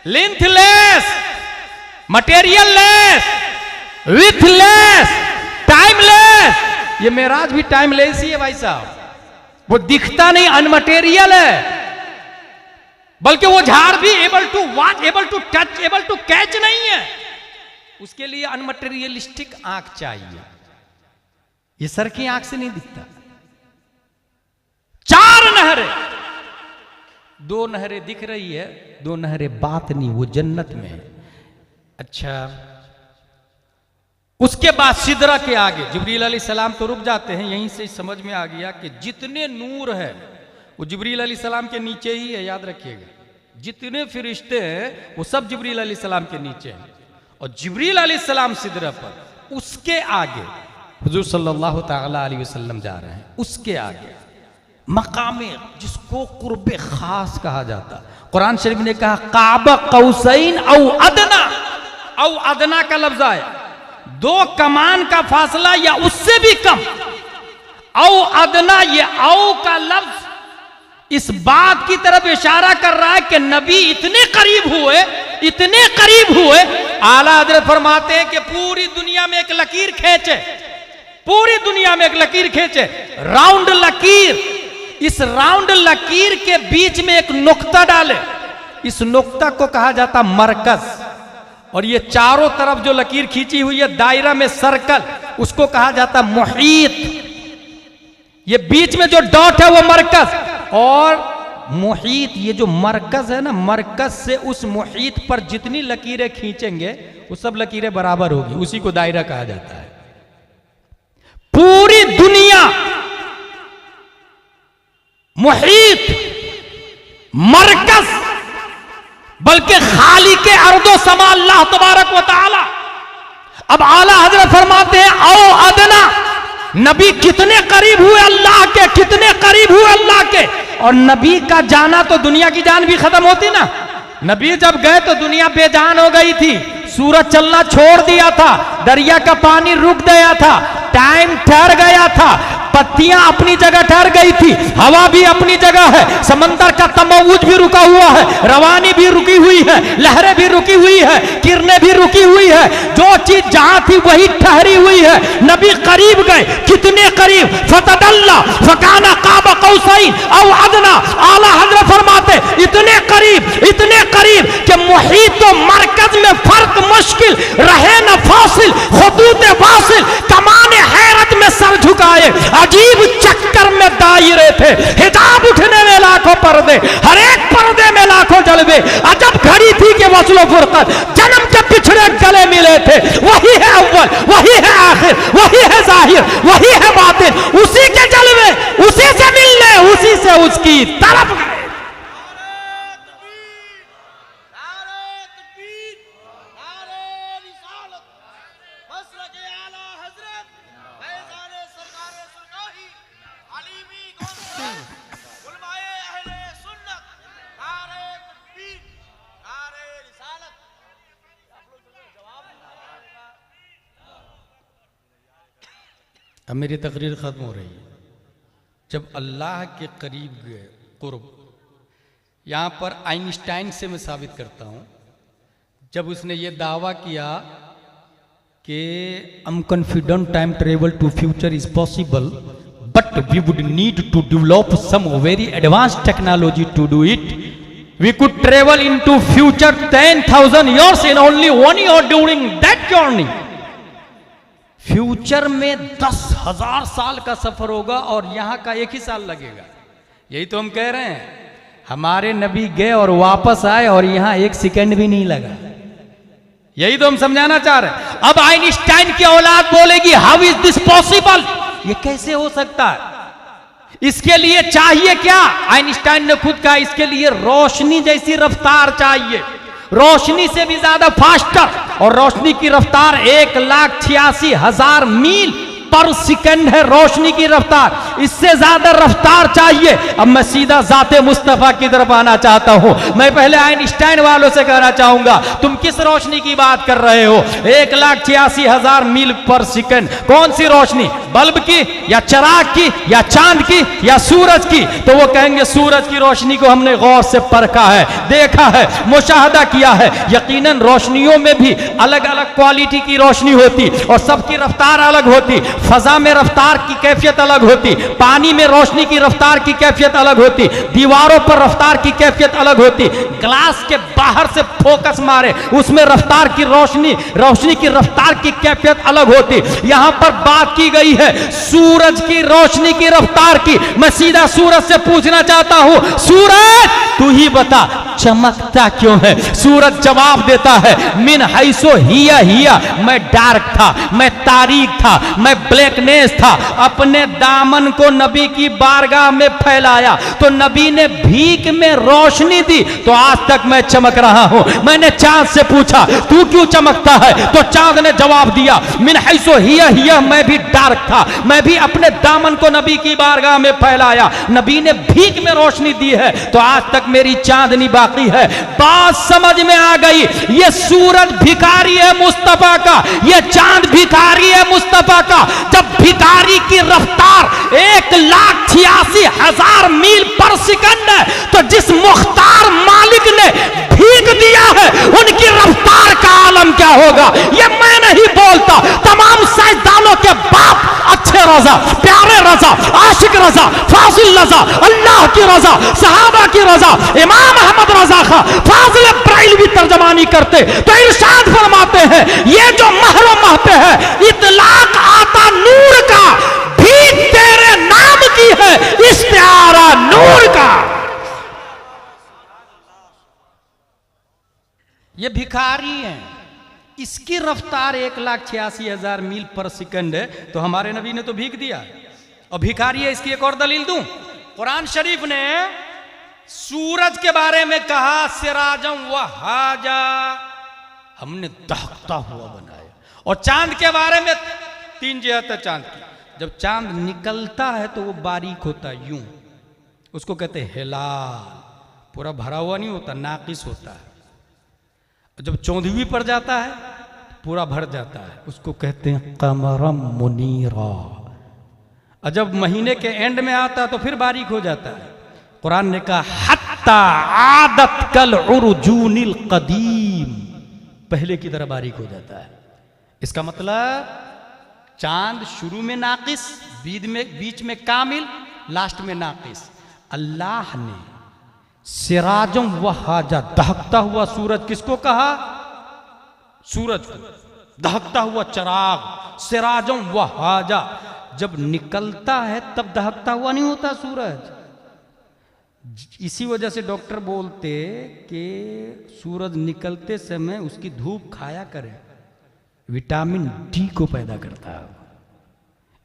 length less, material less, with less, timeless. ये मेराज भी टाइमलेस ही है भाई साहब। वो दिखता नहीं, अनमटेरियल है, बल्कि वो झाड़ भी able to watch, able to touch, able to catch नहीं है। उसके लिए अनमटेरियलिस्टिक आंख चाहिए। ये सर की आंख से नहीं दिखता। चार नहरें, दो नहरें दिख रही है, दो नहरें बात नहीं, वो जन्नत में है। अच्छा, उसके बाद सिदरा के आगे जिब्रील अलैहिस्सलाम तो रुक जाते हैं। यहीं से समझ में आ गया कि जितने नूर है वो जिब्रील अलैहिस्सलाम के नीचे ही है, याद रखिएगा। जितने फरिश्ते हैं वो सब जिब्रील अलैहिस्सलाम के नीचे हैं, और जिब्रील अलैहिस्सलाम सिदरा पर। उसके आगे हुजूर सल्लल्लाहु तआला अलैहि वसल्लम जा रहे हैं। उसके आगे मकामे, जिसको कुर्ब खास कहा जाता। कुरान शरीफ ने कहा काबा कौसैन औ अदना। औ अदना का लफ्ज आया, दो कमान का फासला या उससे भी कम। औ अदना, ये औ का लफ्ज इस बात की तरफ इशारा कर रहा है कि नबी इतने करीब हुए, इतने करीब हुए। आला हजरत फरमाते हैं कि पूरी दुनिया में एक लकीर खींचे, पूरी दुनिया में एक लकीर खींचे, राउंड लकीर। इस राउंड लकीर के बीच में एक नुक्ता डाले। इस नुक्ता को कहा जाता मरकज। और ये चारों तरफ जो लकीर खींची हुई है दायरा में सर्कल, उसको कहा जाता मुहीत। ये बीच में जो डॉट है वो मरकज। और मुहीत, ये जो मरकज है ना, मरकज से उस मुहीत पर जितनी लकीरें खींचेंगे वो सब लकीरें बराबर होगी, उसी को दायरा कहा जाता है। पूरी दुनिया मुहीत, मरकज, बल्कि खाली के अर्दो समा अल्लाह तबारक व तआला। अब आला हजरत फरमाते हैं औ अदना, नबी कितने करीब हुए अल्लाह के, कितने करीब हुए अल्लाह के। और नबी का जाना तो दुनिया की जान भी खत्म होती ना। नबी जब गए तो दुनिया बेजान हो गई थी, सूरज चलना छोड़ दिया था, दरिया का पानी रुक गया था, टाइम ठहर गया था, पत्तियां अपनी जगह ठहर गई थी, हवा भी अपनी जगह है, समंदर का तमव्वुज भी रुका हुआ है, रवानी भी रुकी हुई है, लहरें भी रुकी हुई है, किरणें भी रुकी हुई है। जो चीज जहां थी वही ठहरी हुई है। नबी करीब गए, कितने करीब, फतदल्ला फकाना काबा कौसैन औ अदना। आला हजरत फरमाते इतने करीब कि मुहीत व मरकज में फर्क मुश्किल रहे न फासिल, खुतूत वासिल, कमाने हैरत में सर झुकाए, अजीब चक्कर में दायरे थे, हिजाब उठने में लाखों पर्दे, हर एक पर्दे में लाखों जलवे। अजब घड़ी थी कि वस्लो फुरकत, जन्म के पिछड़े गले मिले थे। वही है अव्वल, वही है आखिर, वही है जाहिर, वही है बातिन। उसी के जलवे, उसी से मिलने, उसी से उसकी तरफ गए। अब मेरी तकरीर ख़त्म हो रही है। जब अल्लाह के करीब गए, कुर्ब, यहाँ पर आइंस्टाइन से मैं साबित करता हूँ। जब उसने ये दावा किया कि I'm confident time travel to future is possible, but we would need to develop some very advanced technology to do it. We could travel into future 10,000 years in only 1 year during that journey. Future में 10,000 साल का सफर होगा और यहां का 1 ही साल लगेगा। यही तो हम कह रहे हैं। हमारे नबी गए और वापस आए और यहां 1 सेकंड भी नहीं लगा। यही तो हम समझाना चाह रहे हैं। अब आइंस्टाइन की औलाद बोलेगी हाउ इज दिस पॉसिबल, ये कैसे हो सकता है? इसके लिए चाहिए क्या? आइंस्टाइन ने खुद कहा इसके लिए रोशनी जैसी रफ्तार चाहिए, रोशनी से भी ज्यादा फास्टर। और रोशनी की रफ्तार 1,86,000 मील पर सेकंड है रोशनी की रफ्तार। इससे ज्यादा रफ्तार चाहिए। अब मैं सीधा जाते मुस्तफा की तरफ आना चाहता हूं। मैं पहले आइंस्टाइन वालों से कहना चाहूंगा, तुम किस रोशनी की बात कर रहे हो? 1,86,000 मील पर सेकंड। कौन सी रोशनी? बल्ब की या चिराग की या चांद की या सूरज की? तो वो कहेंगे सूरज की रोशनी को हमने गौर से परखा है, देखा है, मुशाहदा किया है। यकीनन रोशनियों में भी अलग अलग क्वालिटी की रोशनी होती और सबकी रफ्तार अलग होती। फजा में रफ्तार की कैफियत अलग होती, पानी में रोशनी की रफ्तार की कैफियत अलग होती, दीवारों पर रफ्तार की कैफियत अलग होती। ग्लास के बाहर से फोकस मारे उसमें रफ्तार की रोशनी की रफ्तार की कैफियत अलग होती। यहां पर बात की गई है सूरज की रोशनी की रफ्तार की। मैं सीधा सूरज से पूछना चाहता हूं, सूरज तू ही बता चमकता क्यों है? सूरज जवाब देता है, मिन हैसो हिया, मैं डार्क था, मैं तारीक था, मैं ब्लैकनेस था। अपने दामन को नबी की बारगाह में फैलाया तो नबी ने भीख में रोशनी दी, तो आज तक मैं चमक रहा हूं। मैंने चांद से पूछा तू क्यों चमकता है, तो चांद ने जवाब दिया, मिन हैसो हिया, मैं भी डार्क था, मैं भी अपने दामन को नबी की बारगाह में फैलाया। नबी ने भीख में रोशनी दी है तो आज तक मेरी चांदनी बाकी है। बात समझ में आ गई? ये सूरज भिखारी है मुस्तफा का, ये चांद भिखारी है मुस्तफा का। जब भिखारी की रफ्तार 1,86,000 मील पर सेकंड है तो जिस मुख्तार मालिक ने भीख दिया है उनकी रफ्तार का आलम क्या होगा? ये मैं नहीं बोलता, तमाम साइंसदानों के बाप अच्छे रजा, प्यारे रजा, आशिक रजा, फाजिल रजा, अल्लाह की रजा, सहाबा की रजा, इमाम अहमद रजा खा फाजिल ब्राइलवी तर्जमानी करते तो इरशाद फरमाते हैं, ये जो महरो महते हैं इतलाक आता नूर का, भीख तेरे नाम की है इस्तिआरा नूर का। ये भिखारी हैं, इसकी रफ्तार 1,86,000 मील पर सेकंड है, तो हमारे नबी ने तो भीख दिया और भिखारी है। इसकी एक और दलील दूं, कुरान शरीफ ने सूरज के बारे में कहा, सिराजम व हाजा, हमने दहकता हुआ बनाया। और चांद के बारे में 3 जिहत है चांद की। जब चांद निकलता है तो वो बारीक होता है, यूं, उसको कहते हैं हिलाल, पूरा भरा हुआ नहीं होता, नाकिस होता है। जब चौंधवी पर जाता है पूरा भर जाता है, उसको कहते हैं कमरम मुनीरा। और जब महीने के एंड में आता है तो फिर बारीक हो जाता है। कुरान ने कहा हत्ता आदत कल उर्जूनिल कदीम, पहले की तरह बारीक हो जाता है। इसका मतलब चांद शुरू में नाकिस, बीच में कामिल, लास्ट में नाकिस। अल्लाह ने सिराजम वहाजा, दहकता हुआ सूरज किसको कहा? सूरज को। दहकता हुआ चिराग, सिराजम वहाजा, जब निकलता है तब दहकता हुआ नहीं होता सूरज। इसी वजह से डॉक्टर बोलते कि सूरज निकलते समय उसकी धूप खाया करे, विटामिन डी को पैदा करता है।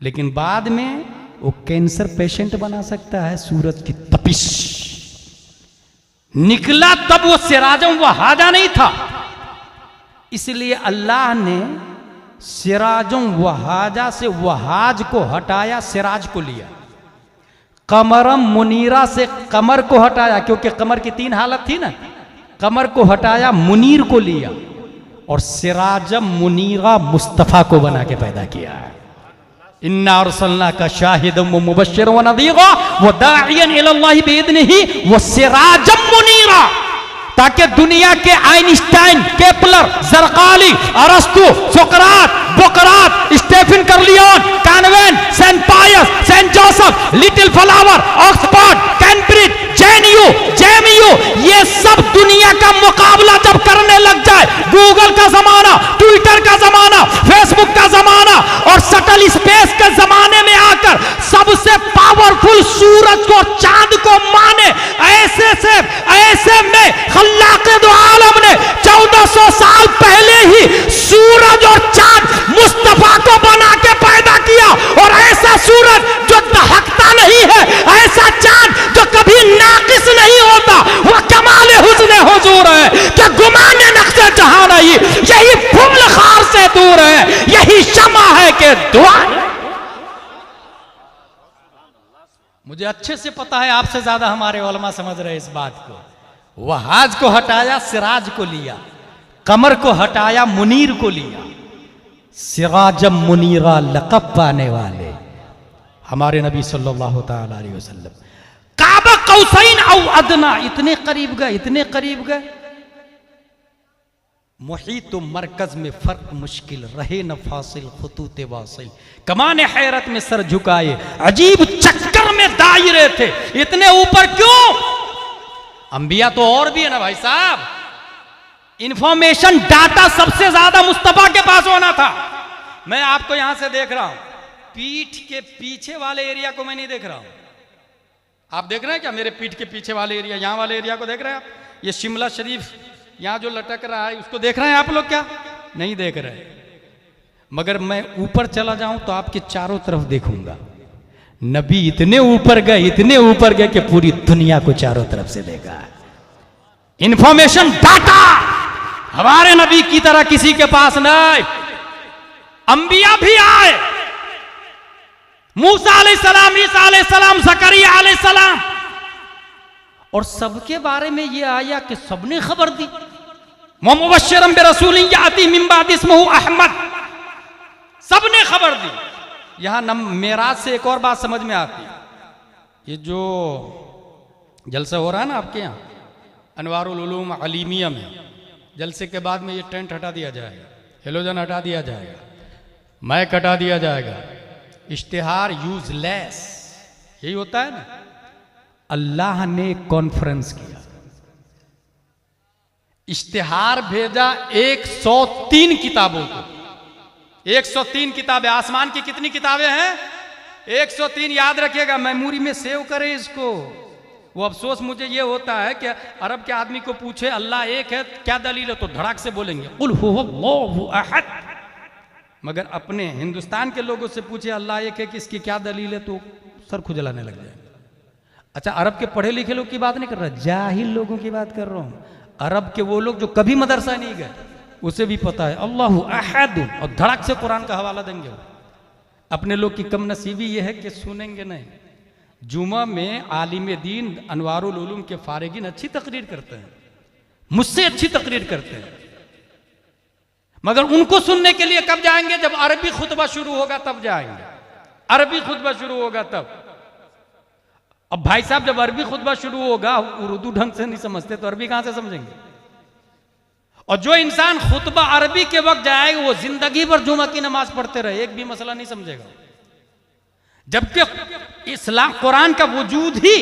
लेकिन बाद में वो कैंसर पेशेंट बना सकता है सूरज की तपिश। निकला तब वो सिराजम वहाजा नहीं था, इसलिए अल्लाह ने सिराजम वहाजा से वहाज को हटाया, सिराज को लिया। कमरम मुनीरा से कमर को हटाया, क्योंकि कमर की 3 हालत थी ना, कमर को हटाया, मुनीर को लिया, और सिराजम मुनीरा मुस्तफा को बना के पैदा किया है। इन्ना अरसलना का शाहिदम व मुबश्शिरन व नज़ीरा व दाइयन इलल्लाहि बिइज़निही व सिराजम मुनीरा, ताकि दुनिया के आइंस्टाइन, केपलर, ज़रक़ाली, अरस्तु, सोक्रात, बोकरात, स्टेफन कर्लियन, convent, saint Pius, saint Joseph, little flower, Oxford, Cambridge, JMU, ये सब दुनिया का मुकाबला जब करने लग जाए, गूगल का जमाना, ट्विटर का जमाना, फेसबुक का जमाना और शटल स्पेस के जमाने में आकर सबसे पावरफुल सूरज को, चांद को माने, ऐसे में खल्लाक़े दो आलम ने 1400 साल पहले ही सूरज और चांद मुस्तफा को बना के पैदा किया। और ऐसा सूरज जो दहकता नहीं मुझे अच्छे से पता है, आपसे ज्यादा हमारे उलमा समझ रहे इस बात को। वहाज को हटाया, सिराज को लिया। कमर को हटाया, मुनीर को लिया। सिराजम मुनीरा लक़ब पाने वाले हमारे नबी सल्लल्लाहु तआला अलैहि वसल्लम काबा कौसैन औ अदना, इतने करीब गए, इतने करीब गए। मुहीत मरकज में फर्क मुश्किल, रहे न फासिल खुतूत वासिल। कमाने हैरत में सर झुकाए, अजीब चक्कर में दायरे थे। इतने ऊपर क्यों? अंबिया तो और भी है ना भाई साहब। इंफॉर्मेशन, डाटा सबसे ज्यादा मुस्तफा के पास होना था। मैं आपको यहां से देख रहा हूं, पीठ के पीछे वाले एरिया को मैं नहीं देख रहा हूं। आप देख रहे हैं क्या मेरे पीठ के पीछे वाले एरिया, यहां वाले एरिया को देख रहे हैं आप? ये शिमला शरीफ यहां जो लटक रहा है उसको देख रहे हैं आप लोग? क्या नहीं देख रहे? मगर मैं ऊपर चला जाऊं तो आपके चारों तरफ देखूंगा। नबी इतने ऊपर गए, इतने ऊपर गए कि पूरी दुनिया को चारों तरफ से देखा। इंफॉर्मेशन, डाटा हमारे नबी की तरह किसी के पास नहीं। अंबिया भी आए, मूसा अलैहिस्सलाम, ईसा अलैहिस्सलाम, ज़करिया अलैहिस्सलाम, और सबके बारे में यह आया कि सबने खबर दी। मुबश्शिरन बिरसूलिन याती मिन बादि इस्मुहु अहमद, सबने खबर दी। यहां मेराज से एक और बात समझ में आती है। ये जो जलसा हो रहा है ना आपके यहाँ अनवारुल उलूम अलीमिया में, जलसे के बाद में ये टेंट हटा दिया जाएगा, हेलोजन हटा दिया जाएगा, माइक हटा दिया जाएगा, इश्तिहार यूजलेस, यही होता है ना। अल्लाह ने कॉन्फ्रेंस किया, इश्तिहार भेजा 103 किताबों को। 103 किताबें, आसमान की कितनी किताबें हैं? 103। याद रखिएगा, मेमोरी में सेव करें इसको। वो अफसोस मुझे ये होता है कि अरब के आदमी को पूछे अल्लाह एक है, क्या दलील है, तो धड़ाक से बोलेंगे कुल हुवल्लाहु अहद। मगर अपने हिंदुस्तान के लोगों से पूछे अल्लाह एक है कि इसकी क्या दलील है, तो सर खुजलाने लग जाए। अच्छा, अरब के पढ़े लिखे लोग की बात नहीं कर रहा, जाहिल लोगों की बात कर रहा हूं। अरब के वो लोग जो कभी मदरसा नहीं गए, उसे भी पता है अल्लाहु अहद, और धड़क से कुरान का हवाला देंगे वो। अपने लोग की कम नसीबी ये है कि सुनेंगे नहीं। जुमा में आलिम दीन अनवारुल उलूम के फारिगिन अच्छी तकरीर करते हैं, मुझसे अच्छी तकरीर करते हैं, मगर उनको सुनने के लिए कब जाएंगे? जब अरबी खुतबा शुरू होगा तब जाएंगे। अरबी खुतबा शुरू होगा तब। अब भाई साहब, जब अरबी खुतबा शुरू होगा, उर्दू ढंग से नहीं समझते तो अरबी कहां से समझेंगे? और जो इंसान खुतबा अरबी के वक्त जाएगा वो जिंदगी भर जुमा की नमाज पढ़ते रहे, एक भी मसला नहीं समझेगा। जबकि इस्लाम कुरान का वजूद ही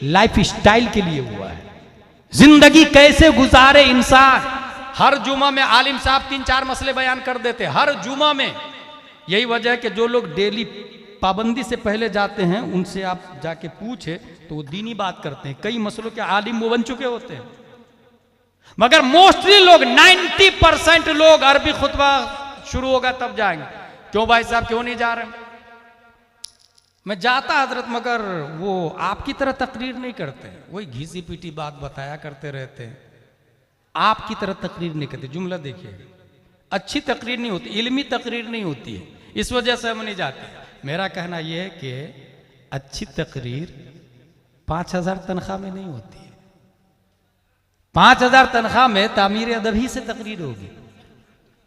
लाइफ स्टाइल के लिए हुआ है, जिंदगी कैसे गुजारे इंसान। हर जुमा में आलिम साहब 3-4 मसले बयान कर देते, हर जुमा में। यही वजह है कि जो लोग डेली पाबंदी से पहले जाते हैं उनसे आप जाके पूछे तो वो दीनी बात करते हैं, कई मसलों के आलिम वो बन चुके होते हैं। मगर मोस्टली लोग 90% लोग अरबी खुतबा शुरू होगा तब जाएंगे। क्यों भाई साहब, क्यों नहीं जा रहे? मैं जाता हजरत, मगर वो आपकी तरह तकरीर नहीं करते, वही घिसी पीटी बात बताया करते रहते हैं, आपकी तरह तकरीर नहीं करते। जुमला देखिए, अच्छी तकरीर नहीं होती, इल्मी तकरीर नहीं होती है, इस वजह से हम नहीं जाते। मेरा कहना यह है कि अच्छी तकरीर 5000 तनख्वाह में नहीं होती है। 5000 तनख्वाह में तामीर अदबी से तकरीर होगी,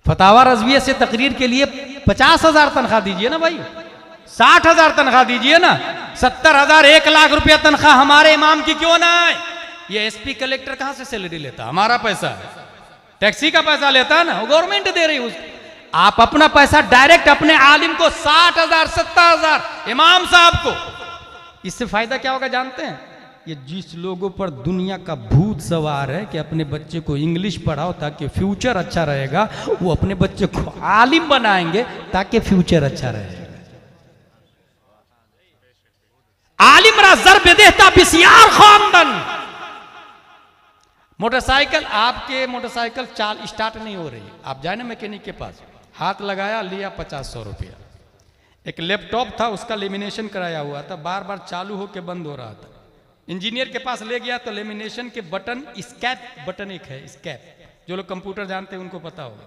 फतावा रज़विया से तकरीर के लिए 50,000 तनख्वाह दीजिए ना भाई, 60,000 तनख्वाह दीजिए ना, 70,000 1 लाख रुपया तनख्वाह हमारे इमाम की क्यों ना है? ये एसपी कलेक्टर कहां से सैलरी लेता? हमारा पैसा है, टैक्सी का पैसा लेता है ना, गवर्नमेंट दे रही है उसको। आप अपना पैसा डायरेक्ट अपने आलिम को 60,000 70,000 इमाम साहब को, इससे फायदा क्या होगा जानते हैं? ये जिस लोगों पर दुनिया का भूत सवार है कि अपने बच्चे को इंग्लिश पढ़ाओ ताकि फ्यूचर अच्छा रहेगा, वो अपने बच्चे को आलिम बनाएंगे ताकि फ्यूचर अच्छा रहेगा। आलिम रा ज़र्ब देता बिसियार खानदान। मोटरसाइकिल, आपके मोटरसाइकिल चाल स्टार्ट नहीं हो रही, आप जाए ना मैकेनिक के पास, हाथ लगाया, लिया 50-100 रुपया। एक लैपटॉप था, उसका लेमिनेशन कराया हुआ था, बार बार चालू होकर बंद हो रहा था। इंजीनियर के पास ले गया तो लेमिनेशन के बटन, स्कैप बटन एक है, स्कैप, जो लोग कंप्यूटर जानते हैं उनको पता होगा,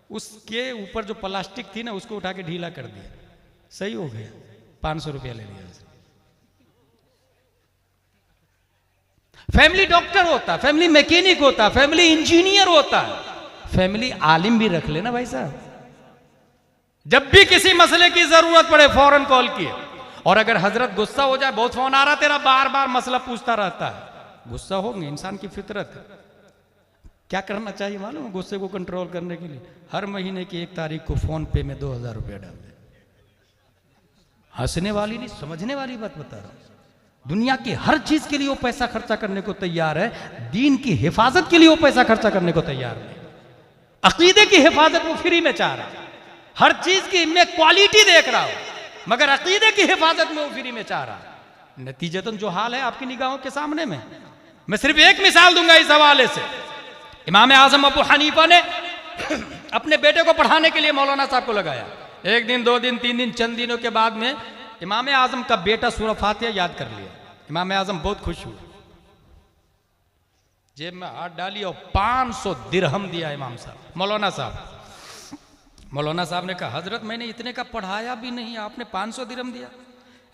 उसके ऊपर जो प्लास्टिक थी ना उसको उठा के ढीला कर दिया, सही हो गया, 500 रुपया ले लिया। फैमिली डॉक्टर होता, फैमिली मैकेनिक होता, फैमिली इंजीनियर होता, फैमिली आलिम भी रख लेना भाई साहब। जब भी किसी मसले की जरूरत पड़े फौरन कॉल किए। और अगर हजरत गुस्सा हो जाए, बहुत फोन आ रहा तेरा, बार बार मसला पूछता रहता है, गुस्सा होंगे, इंसान की फितरत है। क्या करना चाहिए मालूम है गुस्से को कंट्रोल करने के लिए? हर महीने की 1 तारीख को फोन पे में 2000 रुपया डाल दे। हंसने वाली नहीं, समझने वाली बात बता रहा हूं। दुनिया की हर चीज के लिए वो पैसा खर्चा करने को तैयार है, दीन की हिफाजत के लिए वो पैसा खर्चा करने को तैयार नहीं। अकीदे की हिफाजत वो फ्री में चाह रहा है, हर चीज की मैं क्वालिटी देख रहा हूं, मगर अकीदे की हिफाजत में वो फ्री में चाह रहा है। नतीजतन जो हाल है आपकी निगाहों के सामने में। मैं सिर्फ एक मिसाल दूंगा इस हवाले से। इमाम आजम अबू हनीफा ने अपने बेटे को पढ़ाने के लिए मौलाना साहब को लगाया। 1 दिन 2 दिन 3 दिन, चंद दिनों के बाद में इमाम आजम का बेटा सूरह फातिहा याद कर लिया। इमाम आजम बहुत खुश हुए, जेब में हाथ डाली और 500 दिरहम दिया इमाम साहब, मौलाना साहब। मौलाना साहब ने कहा हजरत मैंने इतने का पढ़ाया भी नहीं, आपने 500 दिरहम दिया।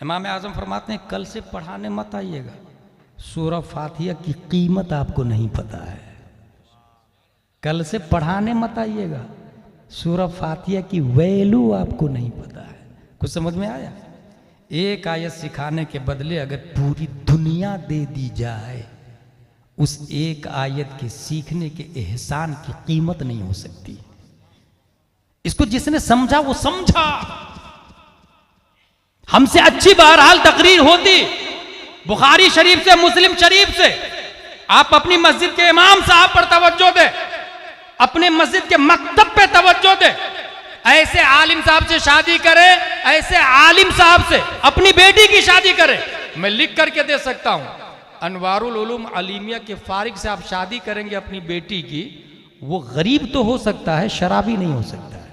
इमाम आजम फरमाते हैं कल से पढ़ाने मत आइएगा, सूरह फातिहा की कीमत आपको नहीं पता है। कल से पढ़ाने मत आइएगा, सूरह फातिहा की वैल्यू आपको नहीं पता है। कुछ समझ में आया? एक आयत सिखाने के बदले अगर पूरी दुनिया दे दी जाए, उस एक आयत के सीखने के एहसान की कीमत नहीं हो सकती। इसको जिसने समझा वो समझा। हमसे अच्छी बहरहाल तकरीर होती बुखारी शरीफ से, मुस्लिम शरीफ से। आप अपनी मस्जिद के इमाम साहब पर तवज्जो दे, अपने मस्जिद के मकतब पे तवज्जो दे। ऐसे आलिम साहब से शादी करे, ऐसे आलिम साहब से अपनी बेटी की शादी करे। मैं लिख करके दे सकता हूं, अनवारुल उलूम अलीमिया के फारिग से आप शादी करेंगे अपनी बेटी की, वो गरीब तो हो सकता है, शराबी नहीं हो सकता है।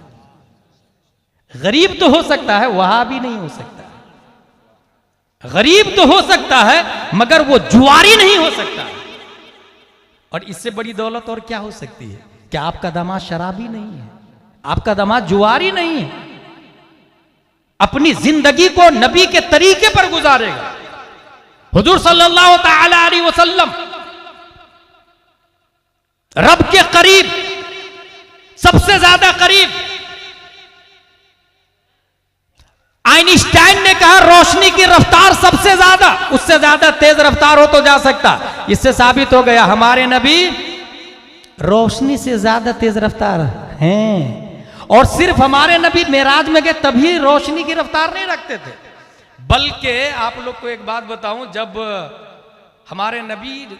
गरीब तो हो सकता है, वहाबी नहीं हो सकता है। गरीब तो हो सकता है, मगर वो जुआरी नहीं हो सकता है। और इससे बड़ी दौलत और क्या हो सकती है? क्या आपका दामाद शराबी नहीं है, आपका दामाद जुआरी नहीं है, अपनी जिंदगी को नबी के तरीके पर गुजारेगा। हुजूर सल्लल्लाहु तआला अलैहि वसल्लम रब के करीब, सबसे ज्यादा करीब। आइंस्टाइन ने कहा रोशनी की रफ्तार सबसे ज्यादा, उससे ज्यादा तेज रफ्तार हो तो जा सकता। इससे साबित हो गया हमारे नबी रोशनी से ज्यादा तेज रफ्तार हैं। और सिर्फ हमारे नबी मेराज में गए तभी रोशनी की रफ्तार नहीं रखते थे, बल्कि आप लोग को एक बात बताऊं, जब हमारे नबी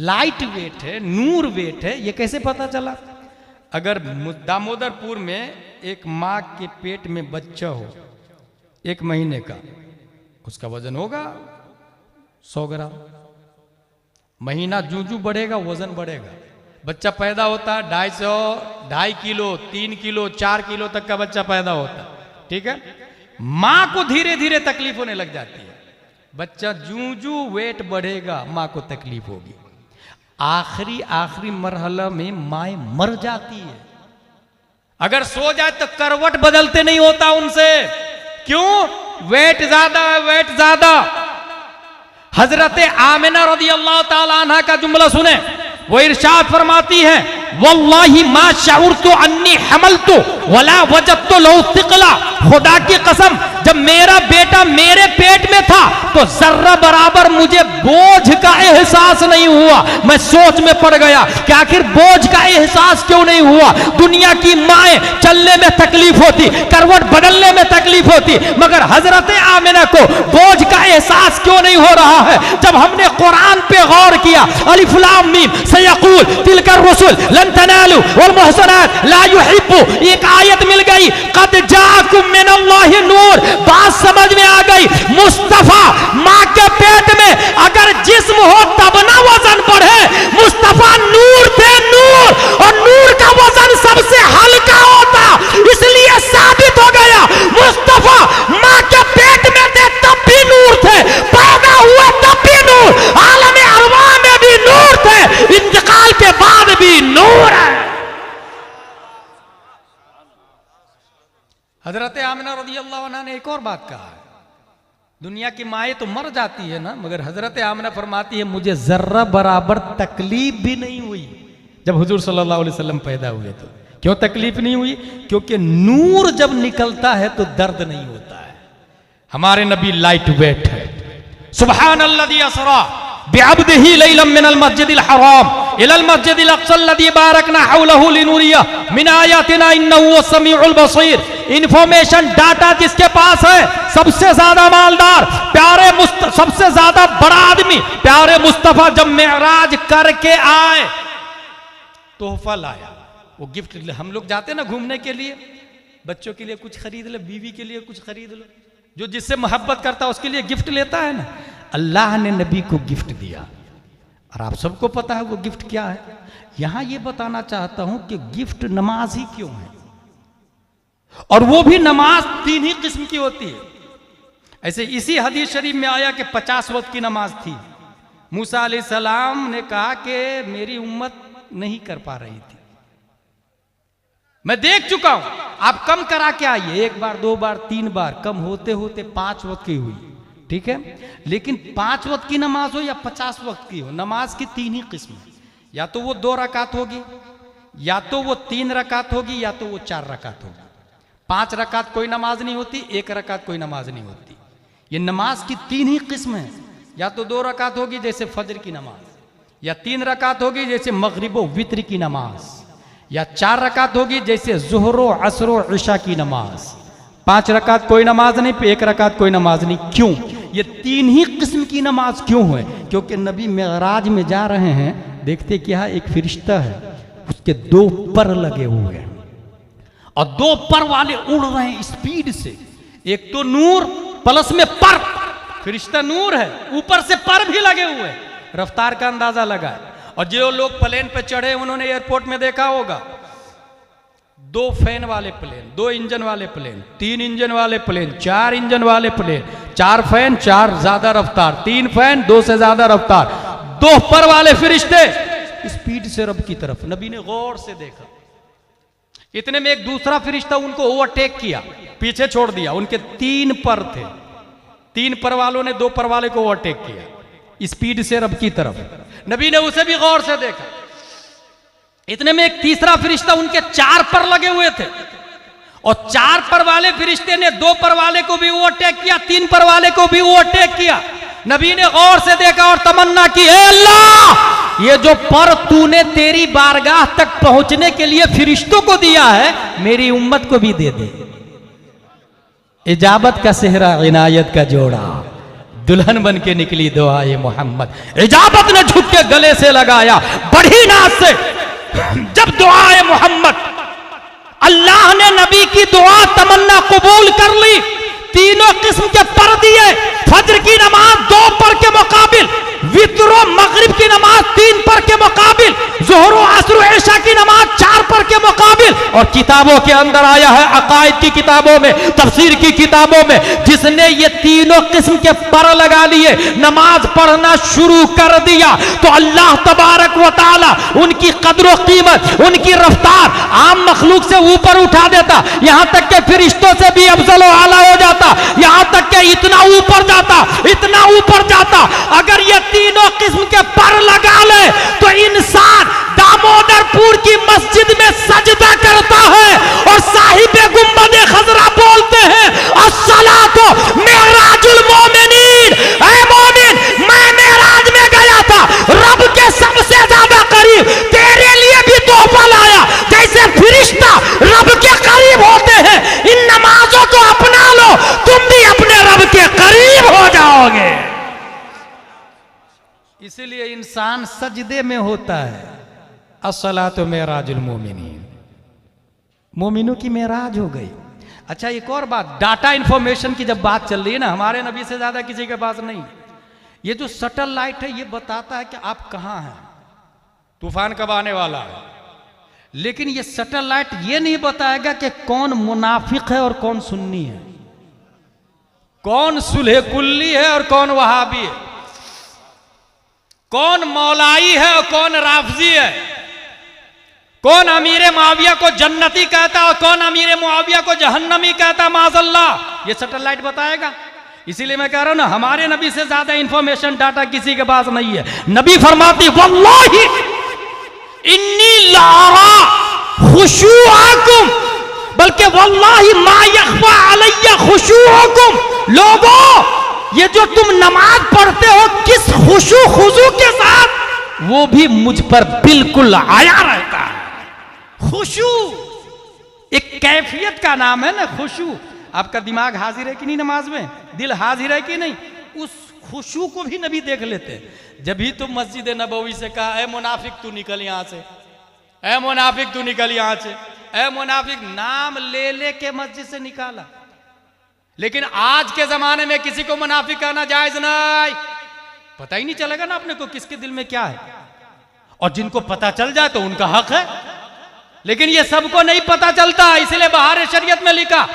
लाइट वेट है, नूर वेट है, ये कैसे पता चला? अगर दामोदरपुर में एक माँ के पेट में बच्चा हो 1 महीने का, उसका वजन होगा 100 ग्राम। महीना जूं जूं बढ़ेगा वजन बढ़ेगा। बच्चा पैदा होता है 250 किलो, 3 किलो, 4 किलो तक का बच्चा पैदा होता है, ठीक है। मां को धीरे धीरे तकलीफ होने लग जाती है। बच्चा जूं जूं वेट बढ़ेगा मां को तकलीफ होगी। आखिरी मरहला में माएँ मर जाती है। अगर सो जाए तो करवट बदलते नहीं होता उनसे। क्यों? वेट ज्यादा है, वेट ज्यादा। हजरत आमिना रज़ियल्लाहु ताला अन्हा का जुमला सुने, वो इरशाद फरमाती हैं वल्लाही मा शऊरतु अन्नी हमलतु वला वजदतु लहु थिक़ला। खुदा की कसम, जब मेरा बेटा मेरे पेट में था तो जर्रा बराबर मुझे बोझ का एहसास नहीं हुआ। मैं सोच में पड़ गया कि आखिर बोझ का एहसास क्यों नहीं हुआ। दुनिया की माएँ चलने में तकलीफ होती, करवट बदलने में तकलीफ होती, मगर हजरत आमिना को बोझ का एहसास क्यों नहीं हो रहा है? जब हमने कुरान पे गौर किया, अलिफ लाम मीम सयक़ूल तिलकर रसूल लन तनालू वल मुहसनात ला युहिब्बु, एक आयत मिल गई, कद जाअकुम मिनल्लाहि नूर। बात समझ में आ गई। मुस्तफा मां के पेट में अगर जिस्म हो तब ना वजन बढ़े। मुस्तफा नूर थे, नूर, और नूर का वजन सबसे हल्का होता, इसलिए साबित हो गया मुस्तफा मां के पेट में थे तब भी नूर थे, पैदा हुए तब भी नूर, आलम अरवाह में भी नूर थे, इंतकाल के बाद भी नूर है। हजरत आमिना रज़ियल्लाहु अन्हा ने एक और बात कहा है, दुनिया की माएँ तो मर जाती है ना, मगर हजरत आमना फरमाती है मुझे जर्रा बराबर तकलीफ भी नहीं हुई जब हुजूर सल्लल्लाहु अलैहि वसल्लम पैदा हुए। तो क्यों तकलीफ नहीं हुई? क्योंकि नूर जब निकलता है तो दर्द नहीं होता है। हमारे नबी लाइट वेट है। सुब्हानल्लज़ी असरा बिअब्दिही लैलन मिनल मस्जिदिल हराम इलल मस्जिदिल अक़सा लज़ी बारकना हौलहु लिनुरियह मिन आयातिना इन्नहु वस्समीउल बसीर। इंफॉर्मेशन डाटा जिसके पास है, सबसे ज्यादा मालदार, प्यारे सबसे ज्यादा बड़ा आदमी प्यारे मुस्तफा जब मेराज करके आए, तोहफा लाया, वो गिफ्ट। हम लोग जाते ना घूमने के लिए, बच्चों के लिए कुछ खरीद लो, बीवी के लिए कुछ खरीद लो, जो जिससे मोहब्बत करता है उसके लिए गिफ्ट लेता है ना। अल्लाह ने नबी को गिफ्ट दिया और आप सबको पता है वो गिफ्ट क्या है। यहां ये बताना चाहता हूं कि गिफ्ट नमाज ही क्यों है, और वो भी नमाज 3 ही किस्म की होती है। ऐसे इसी हदीस शरीफ में आया कि 50 वक्त की नमाज थी। मूसा अलैहिस्सलाम ने कहा कि मेरी उम्मत नहीं कर पा रही थी, मैं देख चुका हूं, आप कम करा के आइए, 1 बार 2 बार 3 बार, कम होते होते 5 वक्त की हुई, ठीक है। लेकिन 5 वक्त की नमाज हो या 50 वक्त की हो, नमाज की 3 ही किस्म है। या तो वो 2 रकात होगी, या तो वो 3 रकात होगी, या तो वो 4 रकात होगी। 5 रकात कोई नमाज नहीं होती, 1 रकात कोई नमाज नहीं होती। ये नमाज की 3 ही किस्म है। या तो 2 रकात होगी जैसे फजर की नमाज, या 3 रकात होगी जैसे मगरिब वित्र की नमाज, या 4 रकात होगी जैसे ज़ुहरो असरो इशा की नमाज। 5 रकात कोई नमाज नहीं, 1 रकात कोई नमाज नहीं। क्यों? ये 3 ही किस्म की नमाज क्यों है? क्योंकि नबी मेराज में जा रहे हैं, देखते क्या एक फरिश्ता है, उसके 2 पर लगे हुए हैं और 2 पर वाले उड़ रहे हैं स्पीड से। एक तो नूर प्लस में पर, फरिश्ता नूर है, ऊपर से पर भी लगे हुए हैं, रफ्तार का अंदाजा लगाए। और जो लोग प्लेन पे चढ़े उन्होंने एयरपोर्ट में देखा होगा, 2 फैन वाले प्लेन, 2 इंजन वाले प्लेन, 3 इंजन वाले प्लेन, 4 इंजन वाले प्लेन, 4 फैन, 4 ज्यादा रफ्तार, 3 फैन, 2 से ज्यादा रफ्तार, 2 पर वाले फरिश्ते स्पीड से रब की तरफ। नबी ने गौर से देखा, इतने में एक दूसरा फरिश्ता उनको ओवरटेक किया, पीछे छोड़ दिया। उनके 3 पर थे, 3 पर वालों ने 2 पर वाले को ओवरटेक किया स्पीड से रब की तरफ। नबी ने उसे भी गौर से देखा। इतने में एक तीसरा फरिश्ता उनके 4 पर लगे हुए थे, और 4 पर वाले फरिश्ते ने 2 पर वाले को भी ओवरटेक किया, 3 पर वाले को भी ओवरटेक किया। नबी ने गौर से देखा और तमन्ना की, हे अल्लाह, ये जो पर तूने तेरी बारगाह तक पहुंचने के लिए फरिश्तों को दिया है, मेरी उम्मत को भी दे दे। इजाबत का सेहरा, इनायत का जोड़ा, दुल्हन बन के निकली दुआए मोहम्मद। इजाबत ने झुक के गले से लगाया बढ़ी नाज से, जब दुआए मोहम्मद, अल्लाह ने नबी की दुआ तमन्ना कबूल कर ली। 3 किस्म के पर दिए, फजर की नमाज 2 पर के मुकाबिल, वित्रो मगरिब की नमाज 3 पर के मुकाबिल, ज़ोहरो असर इशा की नमाज 4 पर के मुकाबिल। और किताबों के अंदर आया है, अकायद की किताबों में, तफसीर की किताबों में, जिसने ये 3 किस्म के पर लगा लिए, नमाज पढ़ना शुरू कर दिया, तो अल्लाह तबारक व तआला उनकी कद्र कीमत, उनकी रफ्तार आम मखलूक से ऊपर उठा देता, यहां तक के फरिश्तों से भी अफजल व आला हो जाता, यहां तक के इतना ऊपर जाता, इतना ऊपर जाता। अगर ये 3 किस्म के पर लगा ले तो इंसान दामोदरपुर की मस्जिद में सजदा करता है और साहिबे गुंबद खजरा बोलते हैं, अस्सलातु मेराजुल मोमिनीन। ऐ मोमिन, मैं मेराज में गया था, रब के सबसे ज्यादा करीब, तेरे लिए भी तोहफा लाया। जैसे फरिश्ता रब के करीब होते हैं, इन नमाजों को अपना लो, तुम भी अपने रब के करीब हो जाओगे। इसीलिए इंसान सजदे में होता है। अस्सलातु मेराजुल मोमिनीन, मोमिनों की मेराज हो गई। अच्छा, एक और बात, डाटा इंफॉर्मेशन की जब बात चल रही है ना, हमारे नबी से ज्यादा किसी के पास नहीं। ये जो सैटेलाइट है ये बताता है कि आप कहां हैं, तूफान कब आने वाला है, लेकिन ये सैटेलाइट ये नहीं बताएगा कि कौन मुनाफिक है और कौन सुन्नी है, कौन सुलह कुल्ली है और कौन वहाबी है, कौन मौलाई है और कौन राफजी है, कौन अमीर मुआविया को जन्नती कहता और कौन अमीर मुआविया को जहन्नमी कहता, माज़अल्लाह। ये सैटेलाइट बताएगा। इसीलिए मैं कह रहा हूं ना, हमारे नबी से ज्यादा इंफॉर्मेशन डाटा किसी के पास नहीं है। नबी फरमाती वल्लाहि इन्नी लारा खुशूअकुम, बल्कि वल्लाहि मा यख्फा अलैया खुशूअकुम। लोगों, ये जो तुम नमाज पढ़ते हो किस खुशू खुजू के साथ, वो भी मुझ पर बिल्कुल आया रहता है। खुशू एक कैफियत का नाम है ना, खुशू। आपका दिमाग हाजिर है कि नहीं नमाज में, दिल हाजिर है कि नहीं, उस खुशू को भी नबी देख लेते। जब भी तुम मस्जिद नबवी से कहा ए मुनाफिक तू निकल यहां से, ए मुनाफिक तू निकल यहां से, ए मुनाफिक, नाम ले ले के मस्जिद से निकाला। लेकिन आज के जमाने में किसी को मुनाफिक कहना जायज नहीं, पता ही नहीं चलेगा ना अपने को किसके दिल में क्या है। और जिनको पता चल जाए तो उनका हक है, लेकिन ये सबको नहीं पता चलता, इसलिए बाहर शरीयत में लिखा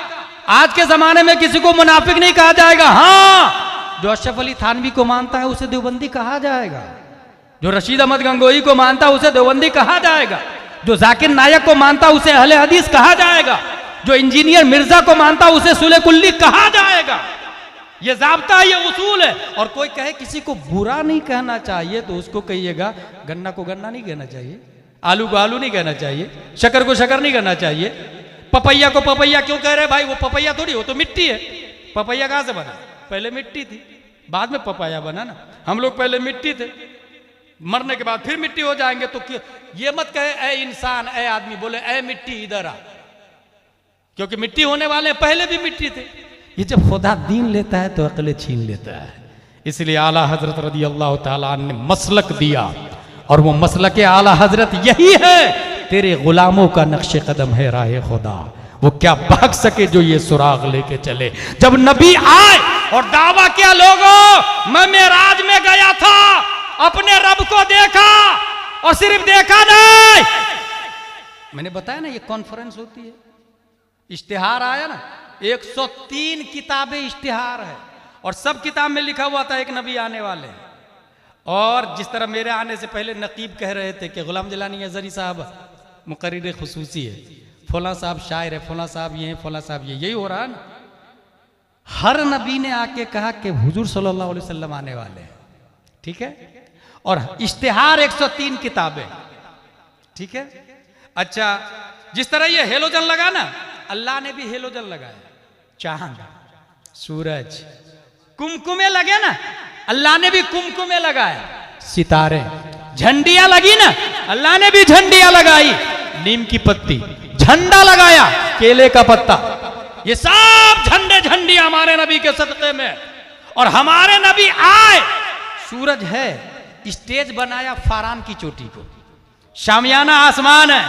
आज के जमाने में किसी को मुनाफिक नहीं कहा जाएगा। हाँ, जो अशरफ अली थानवी को मानता है उसे देवबंदी कहा जाएगा, जो रशीद अहमद गंगोही को मानता है उसे देवबंदी कहा जाएगा, जो जाकिर नायक को मानता है उसे अहले हदीस कहा जाएगा, जो इंजीनियर मिर्जा को मानता है उसे सुले कुल्ली कहा जाएगा। ये ज़ाब्ता है, ये उसूल है। और कोई कहे किसी को बुरा नहीं कहना चाहिए तो उसको कहिएगा गन्ना को गन्ना नहीं कहना चाहिए, आलू को आलू नहीं कहना चाहिए, शक्कर को शक्कर नहीं कहना चाहिए, पपैया को पपैया क्यों कह रहे भाई, वो पपैया थोड़ी, वो तो मिट्टी है। पपैया कहां से बना, पहले मिट्टी थी, बाद में पपाया बना ना। हम लोग पहले मिट्टी थे, मरने के बाद फिर मिट्टी हो जाएंगे। तो ये मत कहे ए इंसान, ए आदमी, बोले ए मिट्टी इधर आ, क्योंकि मिट्टी होने वाले पहले भी मिट्टी थे। ये जब खुदा दीन लेता है तो अकल छीन लेता है। इसलिए आला हजरत रदी अल्लाह ताला ने मसलक दिया, और वो मसलक आला हजरत यही है, तेरे गुलामों का नक्शे कदम है राह खुदा। वो क्या भाग सके जो ये सुराग लेके चले। जब नबी आए और दावा किया, लोगों मैं मेराज में गया था, अपने रब को देखा, और सिर्फ देखा नहीं, मैंने बताया ना ये कॉन्फ्रेंस होती है, इश्तिहार आया ना, 103 किताबें इश्तिहार है, और सब किताब में लिखा हुआ था एक नबी आने वाले हैं। और जिस तरह मेरे आने से पहले नकीब कह रहे थे कि गुलाम जलानी अज़हरी साहब मुकर्रिर खुसूसी है, फला साहब शायर है, फला साहब ये है, फला साहब ये, यही हो रहा है ना। हर नबी ने आके कहा कि हुजूर सल्लल्लाहु अलैहि वसल्लम आने वाले हैं, ठीक है। और इश्तिहार 103 किताबें, ठीक है। अच्छा, जिस तरह ये हेलोजन लगा ना, अल्लाह ने भी हेलोजन लगाया, चांद सूरज कुमकुमे लगे ना, अल्लाह ने भी कुमकुमे लगाया, सितारे, झंडियां लगी ना, अल्लाह ने भी झंडियां लगाई, नीम की पत्ती, झंडा लगाया, केले का पत्ता, ये सब झंडे झंडियां हमारे नबी के सदक़े में। और हमारे नबी आए, सूरज है, स्टेज बनाया फारान की चोटी को, शामियाना आसमान है,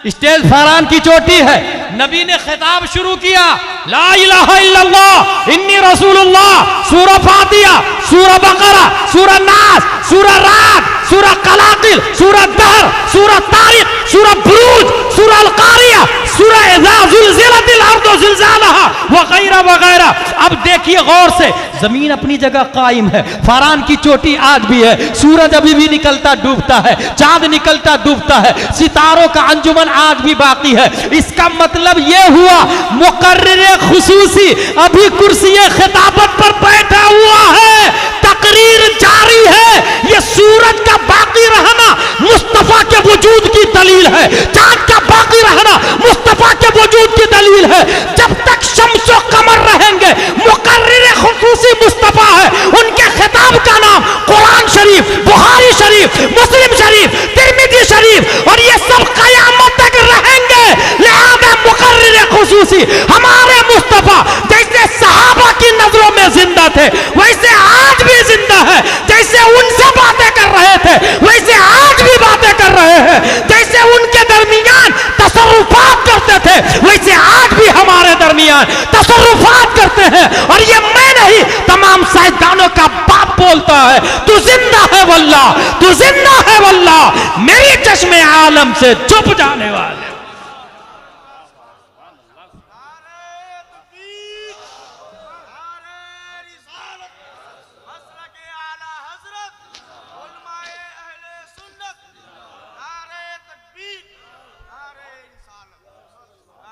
स्टेज फारान की चोटी है। नबी ने खिताब शुरू किया, ला इलाहा इल्लल्लाह इन्नी रसूलुल्लाह, सूरह फातिहा, सूरह बकरा, सूरह नास, सूरह रात, सूरह कलाकिल, सूरह दहर, सूरह तारिक, सूरह बुरूज, सूरह अल-कारिया, सूरह इज़ा ज़ुलज़िलतिल अर्दु ज़िलज़ालहा वगैरह वगैरह। अब देखिए गौर से, जमीन अपनी जगह कायम है, फारान की चोटी आज भी है, सूरज अभी भी निकलता डूबता है, चांद निकलता डूबता है, सितारों का अंजुमन आज भी बाकी है। इसका मतलब यह हुआ मुकर्रिर खुसूसी अभी कुर्सी खिताबत पर बैठा हुआ है, तकरीर जारी है। यह सूरज का बाकी रहना मुस्तफा के वजूद की दलील है, चांद का बाकी रहना मुस्तफा के वजूद की दलील है। जब तक शम्सो कमर रहेंगे, मुकर्रिर खुसूसी मुस्तफा है, उनके खिताब का नाम कुरान शरीफ, बुखारी शरीफ, मुस्लिम शरीफ, तिरमिजी शरीफ, और ये सब कयामत तक रहेंगे। लिहाजा मुकर्रिर खुसूसी हमारे मुस्तफा जैसे सहाबा की नजरों में जिंदा थे, वैसे आज भी जिंदा है। जैसे उनसे बातें कर रहे थे, वैसे आज भी बातें कर रहे हैं। जैसे उनके दरमियान तसर्रुफात करते थे, वैसे आज भी हमारे दरमियान तसर्रुफात करते हैं। और ये मैं नहीं, तमाम साइंसदानों का बाप बोलता है, तू जिंदा है वल्लाह, तू जिंदा है वल्लाह, मेरी चश्मे आलम से चुप जाने वाले।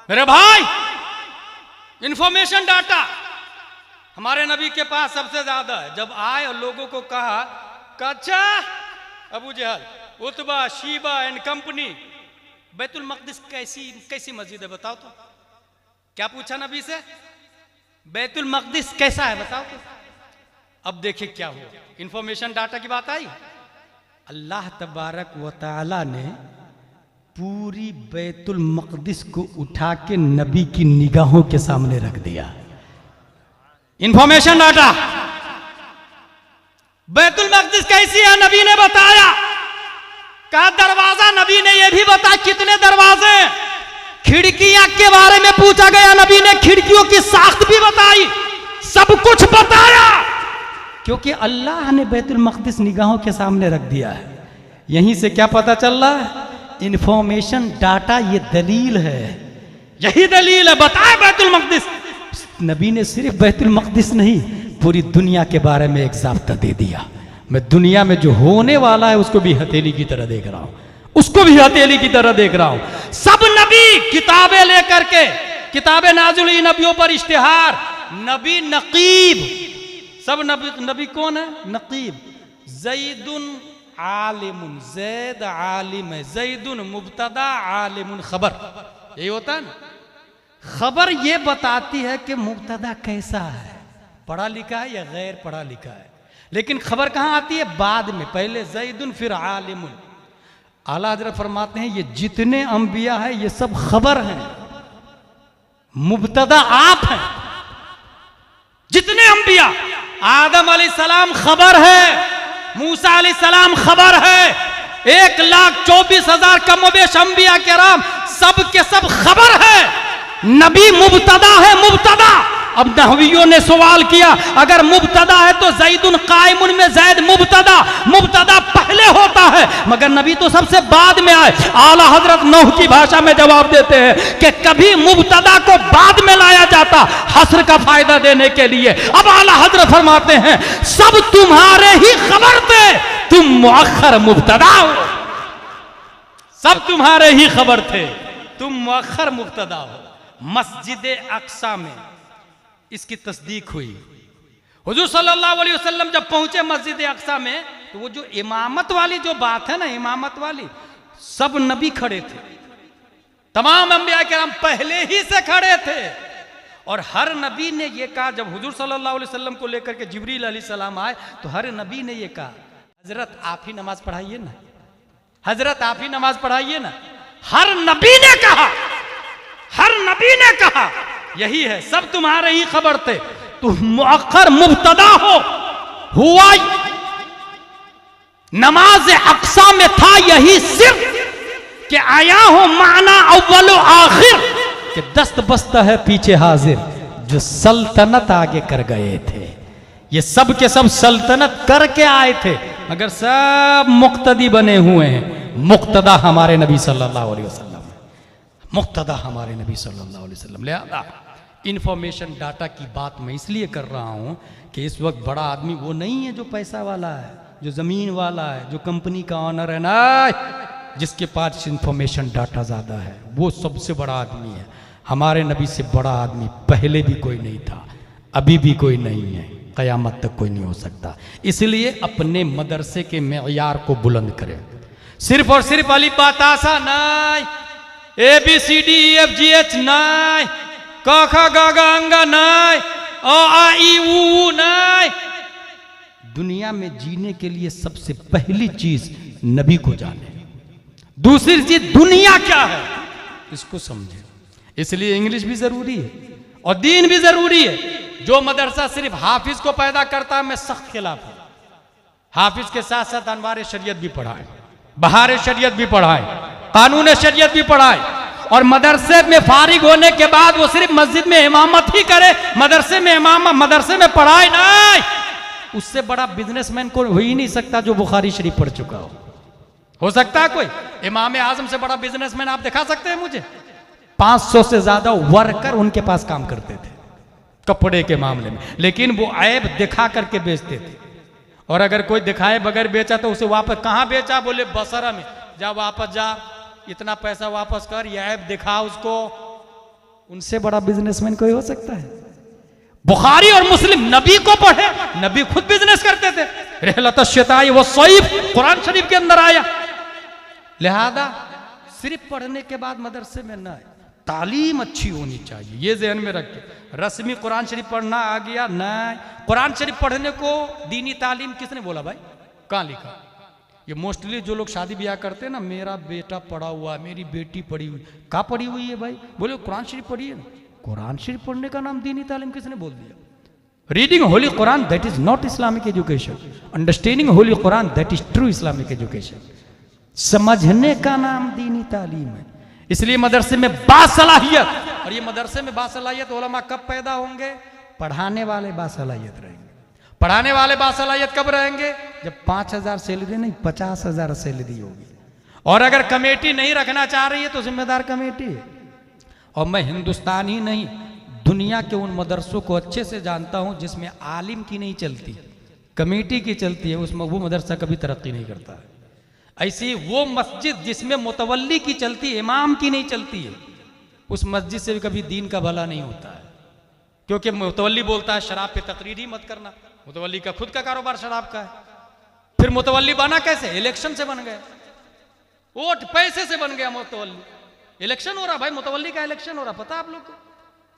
मेरे भाई, इंफॉर्मेशन डाटा हमारे नबी के पास सबसे ज्यादा है। जब आए और लोगों को कहा कच्चा अबू जहल, Utba, Sheeba and company, Betul मकदिस कैसी मस्जिद है बताओ तो। क्या पूछा नबी से? बैतुल मकदिस कैसा है बताओ तो। अब देखिए क्या हुआ, इंफॉर्मेशन डाटा की बात आई। अल्लाह तबारक व तआला ने पूरी बैतुल मकदिस को उठा के नबी की निगाहों के सामने रख दिया। इंफॉर्मेशन डाटा, बैतुल मकदिस कैसी है नबी ने बताया। कहा दरवाजा, नबी ने यह भी बताया कितने दरवाजे। खिड़कियां के बारे में पूछा गया, नबी ने खिड़कियों की साख्त भी बताई, सब कुछ बताया, क्योंकि अल्लाह ने बैतुल मकदिस निगाहों के सामने रख दिया है। यहीं से क्या पता चल रहा है? इंफॉर्मेशन डाटा ये दलील है, यही दलील है। बताए बैतुल मकदिस, नबी ने सिर्फ बैतुल मकदिस नहीं पूरी दुनिया के बारे में एक ज़ाब्ता दे दिया। मैं दुनिया में जो होने वाला है उसको भी हथेली की तरह देख रहा हूं, उसको भी हथेली की तरह देख रहा हूं। सब नबी किताबें लेकर के, किताबें नाज़िल हुई नबियों पर, इश्तिहार, नबी नकीब, सब नबी कौन है? नकीब। जैदुन आलिमुन, जैद आलिम है, जैदुन मुब्तदा आलिमुन खबर, यही होता है ना। खबर ये बताती है कि मुब्तदा कैसा है, पढ़ा लिखा है या गैर पढ़ा लिखा है। लेकिन खबर कहां आती है? बाद में, पहले जैदुन फिर आलिमुन। आला हज़रत फरमाते हैं ये जितने अंबिया है ये सब खबर हैं, मुब्तदा आप हैं। जितने अंबिया, आदम अलैहिस्सलाम खबर है, मूसा अलैहिस्सलाम खबर है, 1,24,000 कमोबेश अंबिया किराम सब के सब खबर है। नबी मुब्तदा है, मुब्तदा। अब नहवियों ने सवाल किया अगर मुब्तदा है तो जैदुन कायमुन में जैद मुब्तदा, मुब्तदा पहले होता है, मगर नबी तो सबसे बाद में आए। आला हजरत नूह की भाषा में जवाब देते हैं कि कभी मुब्तदा को बाद में लाया जाता हस्र का फायदा देने के लिए। अब आला हजरत फरमाते हैं सब तुम्हारे ही खबर थे, तुम मुअख्खर मुब्तदा हो। सब तुम्हारे ही खबर थे, तुम मुअख्खर मुब्तदा हो। मस्जिद अक्सा में इसकी तस्दीक हुई। हुजूर सल्लल्लाहु अलैहि वसल्लम जब पहुंचे मस्जिद अक्सा में, तो वो जो इमामत वाली जो बात है ना, इमामत वाली, सब नबी खड़े थे, तमाम अंबिया किराम पहले ही से खड़े थे। और हर नबी ने ये कहा, जब हुजूर सल्लल्लाहु अलैहि वसल्लम को लेकर के जिब्रील अलैहिस्सलाम आए तो हर नबी ने ये कहा हजरत आप ही नमाज पढ़ाइए ना, हजरत आप ही नमाज पढ़ाइए ना। हर नबी ने कहा, हर नबी ने कहा यही है, सब तुम्हारे ही खबर थे, तुम मुअख्खर मुब्तदा हो। हुआ नमाज अक्सा में था यही सिर्फ कि आया हो माना अव्वल आखिर, कि दस्त बस्ता है पीछे हाजिर, जो सल्तनत आगे कर गए थे। ये सब के सब सल्तनत करके आए थे, मगर सब मुक्तदी बने हुए हैं। मुक्तदा हमारे नबी सल्लल्लाहु अलैहि वसल्लम, मुक्तदा हमारे नबी सल्लल्लाहु अलैहि वसल्लम। लिहाजा इंफॉर्मेशन डाटा की बात मैं इसलिए कर रहा हूँ कि इस वक्त बड़ा आदमी वो नहीं है जो पैसा वाला है, जो ज़मीन वाला है, जो कंपनी का ऑनर है ना, जिसके पास इंफॉर्मेशन डाटा ज़्यादा है, वो सबसे बड़ा आदमी है। हमारे नबी से बड़ा आदमी पहले भी कोई नहीं था, अभी भी कोई नहीं है, क़यामत तक कोई नहीं हो सकता। इसलिए अपने मदरसे के मेयार को बुलंद करें। सिर्फ और सिर्फ अलिफ बा ता सा नहीं, ABCDEFGH नहीं, क ख ग घ अंग नहीं, अ आ ई उ नहीं। दुनिया में जीने के लिए सबसे पहली चीज नबी को जाने, दूसरी चीज दुनिया क्या है इसको समझे। इसलिए इंग्लिश भी जरूरी है और दीन भी जरूरी है। जो मदरसा सिर्फ हाफिज को पैदा करता है मैं सख्त खिलाफ हूं। हाफिज के साथ साथ अनवार शरीयत भी पढ़ाए, बहार शरीयत भी पढ़ाए, कानून शरीयत भी पढ़ाए, और मदरसे में फारिग होने के बाद वो सिर्फ मस्जिद में इमामत ही करे, मदरसे में मदरसे में पढ़ाए नहीं। उससे बड़ा बिजनेसमैन कोई हो ही नहीं सकता जो बुखारी शरीफ पढ़ चुका हो सकता है कोई? इमाम आजम से बड़ा बिजनेसमैन आप दिखा सकते हैं मुझे? 500 से ज्यादा वर्कर उनके पास काम करते थे कपड़े के मामले में, लेकिन वो ऐब दिखा करके बेचते थे। और अगर कोई दिखाए बगैर बेचा तो उसे वापस, कहां बेचा? बोले बसरा में। जा वापस जा, इतना पैसा वापस कर, यह ऐब दिखा उसको। उनसे बड़ा बिजनेसमैन कोई हो सकता है? बुखारी और मुस्लिम नबी को पढ़े, नबी खुद बिजनेस करते थे। रहलत शताई व सईफ कुरान शरीफ के अंदर आया। लिहाजा सिर्फ पढ़ने के बाद मदरसे में ना, तालीम अच्छी होनी चाहिए, ये ज़हन में रखें। रस्मी कुरान शरीफ पढ़ना आ गया नहीं, कुरान शरीफ पढ़ने को दीनी तालीम किसने बोला भाई, कहाँ लिखा? ये मोस्टली जो लोग शादी ब्याह करते हैं ना, मेरा बेटा पढ़ा हुआ है, मेरी बेटी पढ़ी हुई, कहाँ पढ़ी हुई है भाई? बोले कुरान शरीफ पढ़ी है ना। कुरान शरीफ पढ़ने का नाम दीनी तालीम किसने बोल दिया? Reading Holi Quran that is not Islamic education, understanding Holi Quran that is true Islamic education. समझने का नाम दीनी तालीम है। इसलिए मदरसे में बासलाहियत, और ये मदरसे में बासलाहियत उलमा कब पैदा होंगे? पढ़ाने वाले बासलाहियत रहेंगे। पढ़ाने वाले बासलाहियत कब रहेंगे? जब 5,000 सैलरी नहीं 50,000 सैलरी होगी। और अगर कमेटी नहीं रखना चाह रही है तो जिम्मेदार कमेटी है। और मैं हिंदुस्तान ही नहीं, दुनिया के उन मदरसों को अच्छे से जानता हूं जिसमें आलिम की नहीं चलती, कमेटी की चलती है, उसमें वो मदरसा कभी तरक्की नहीं करता है। ऐसी वो मस्जिद जिसमें मुतवल्ली की चलती, इमाम की नहीं चलती है, उस मस्जिद से भी कभी दीन का भला नहीं होता है। क्योंकि मुतवल्ली बोलता है शराब पे तकरीर ही मत करना, मुतवल्ली का खुद का कारोबार शराब का है। फिर मुतवल्ली बना कैसे? इलेक्शन से बन गया, वोट पैसे से बन गया मुतवल्ली। इलेक्शन हो रहा भाई, मुतवल्ली का इलेक्शन हो रहा, पता आप लोग को?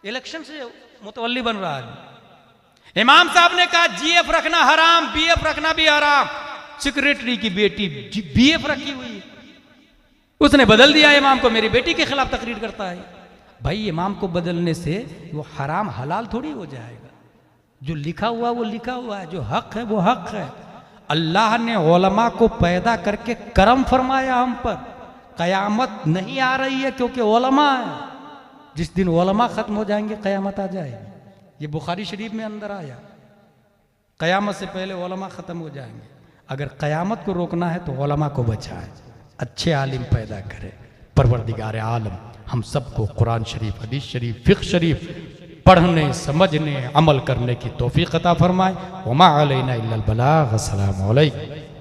इलेक्शन से मुतवल्ली बन रहा है। इमाम साहब ने कहा जीएफ रखना हराम, बीएफ रखना भी हराम। सेक्रेटरी की बेटी बीएफ रखी हुई है, उसने बदल दिया इमाम को, मेरी बेटी के खिलाफ तकरीर करता है। भाई इमाम को बदलने से वो हराम हलाल थोड़ी हो जाएगा। जो लिखा हुआ वो लिखा हुआ है, जो हक है वो हक है। अल्लाह ने उलमा को पैदा करके करम फरमाया हम पर। कयामत नहीं आ रही है क्योंकि उलमा है। जिस दिन उलमा खत्म हो जाएंगे कयामत आ जाएगी। ये बुखारी शरीफ में अंदर आया, कयामत से पहले उलमा खत्म हो जाएंगे। अगर कयामत को रोकना है तो उलमा को बचाए, अच्छे आलिम पैदा करे। परवरदिगार आलम हम सबको कुरान शरीफ, हदीस शरीफ, फिक़्ह शरीफ पढ़ने, समझने, अमल करने की तौफीक अता फरमाए। वमा अलैना इल्लल बलाग। अस्सलामु अलैकुम।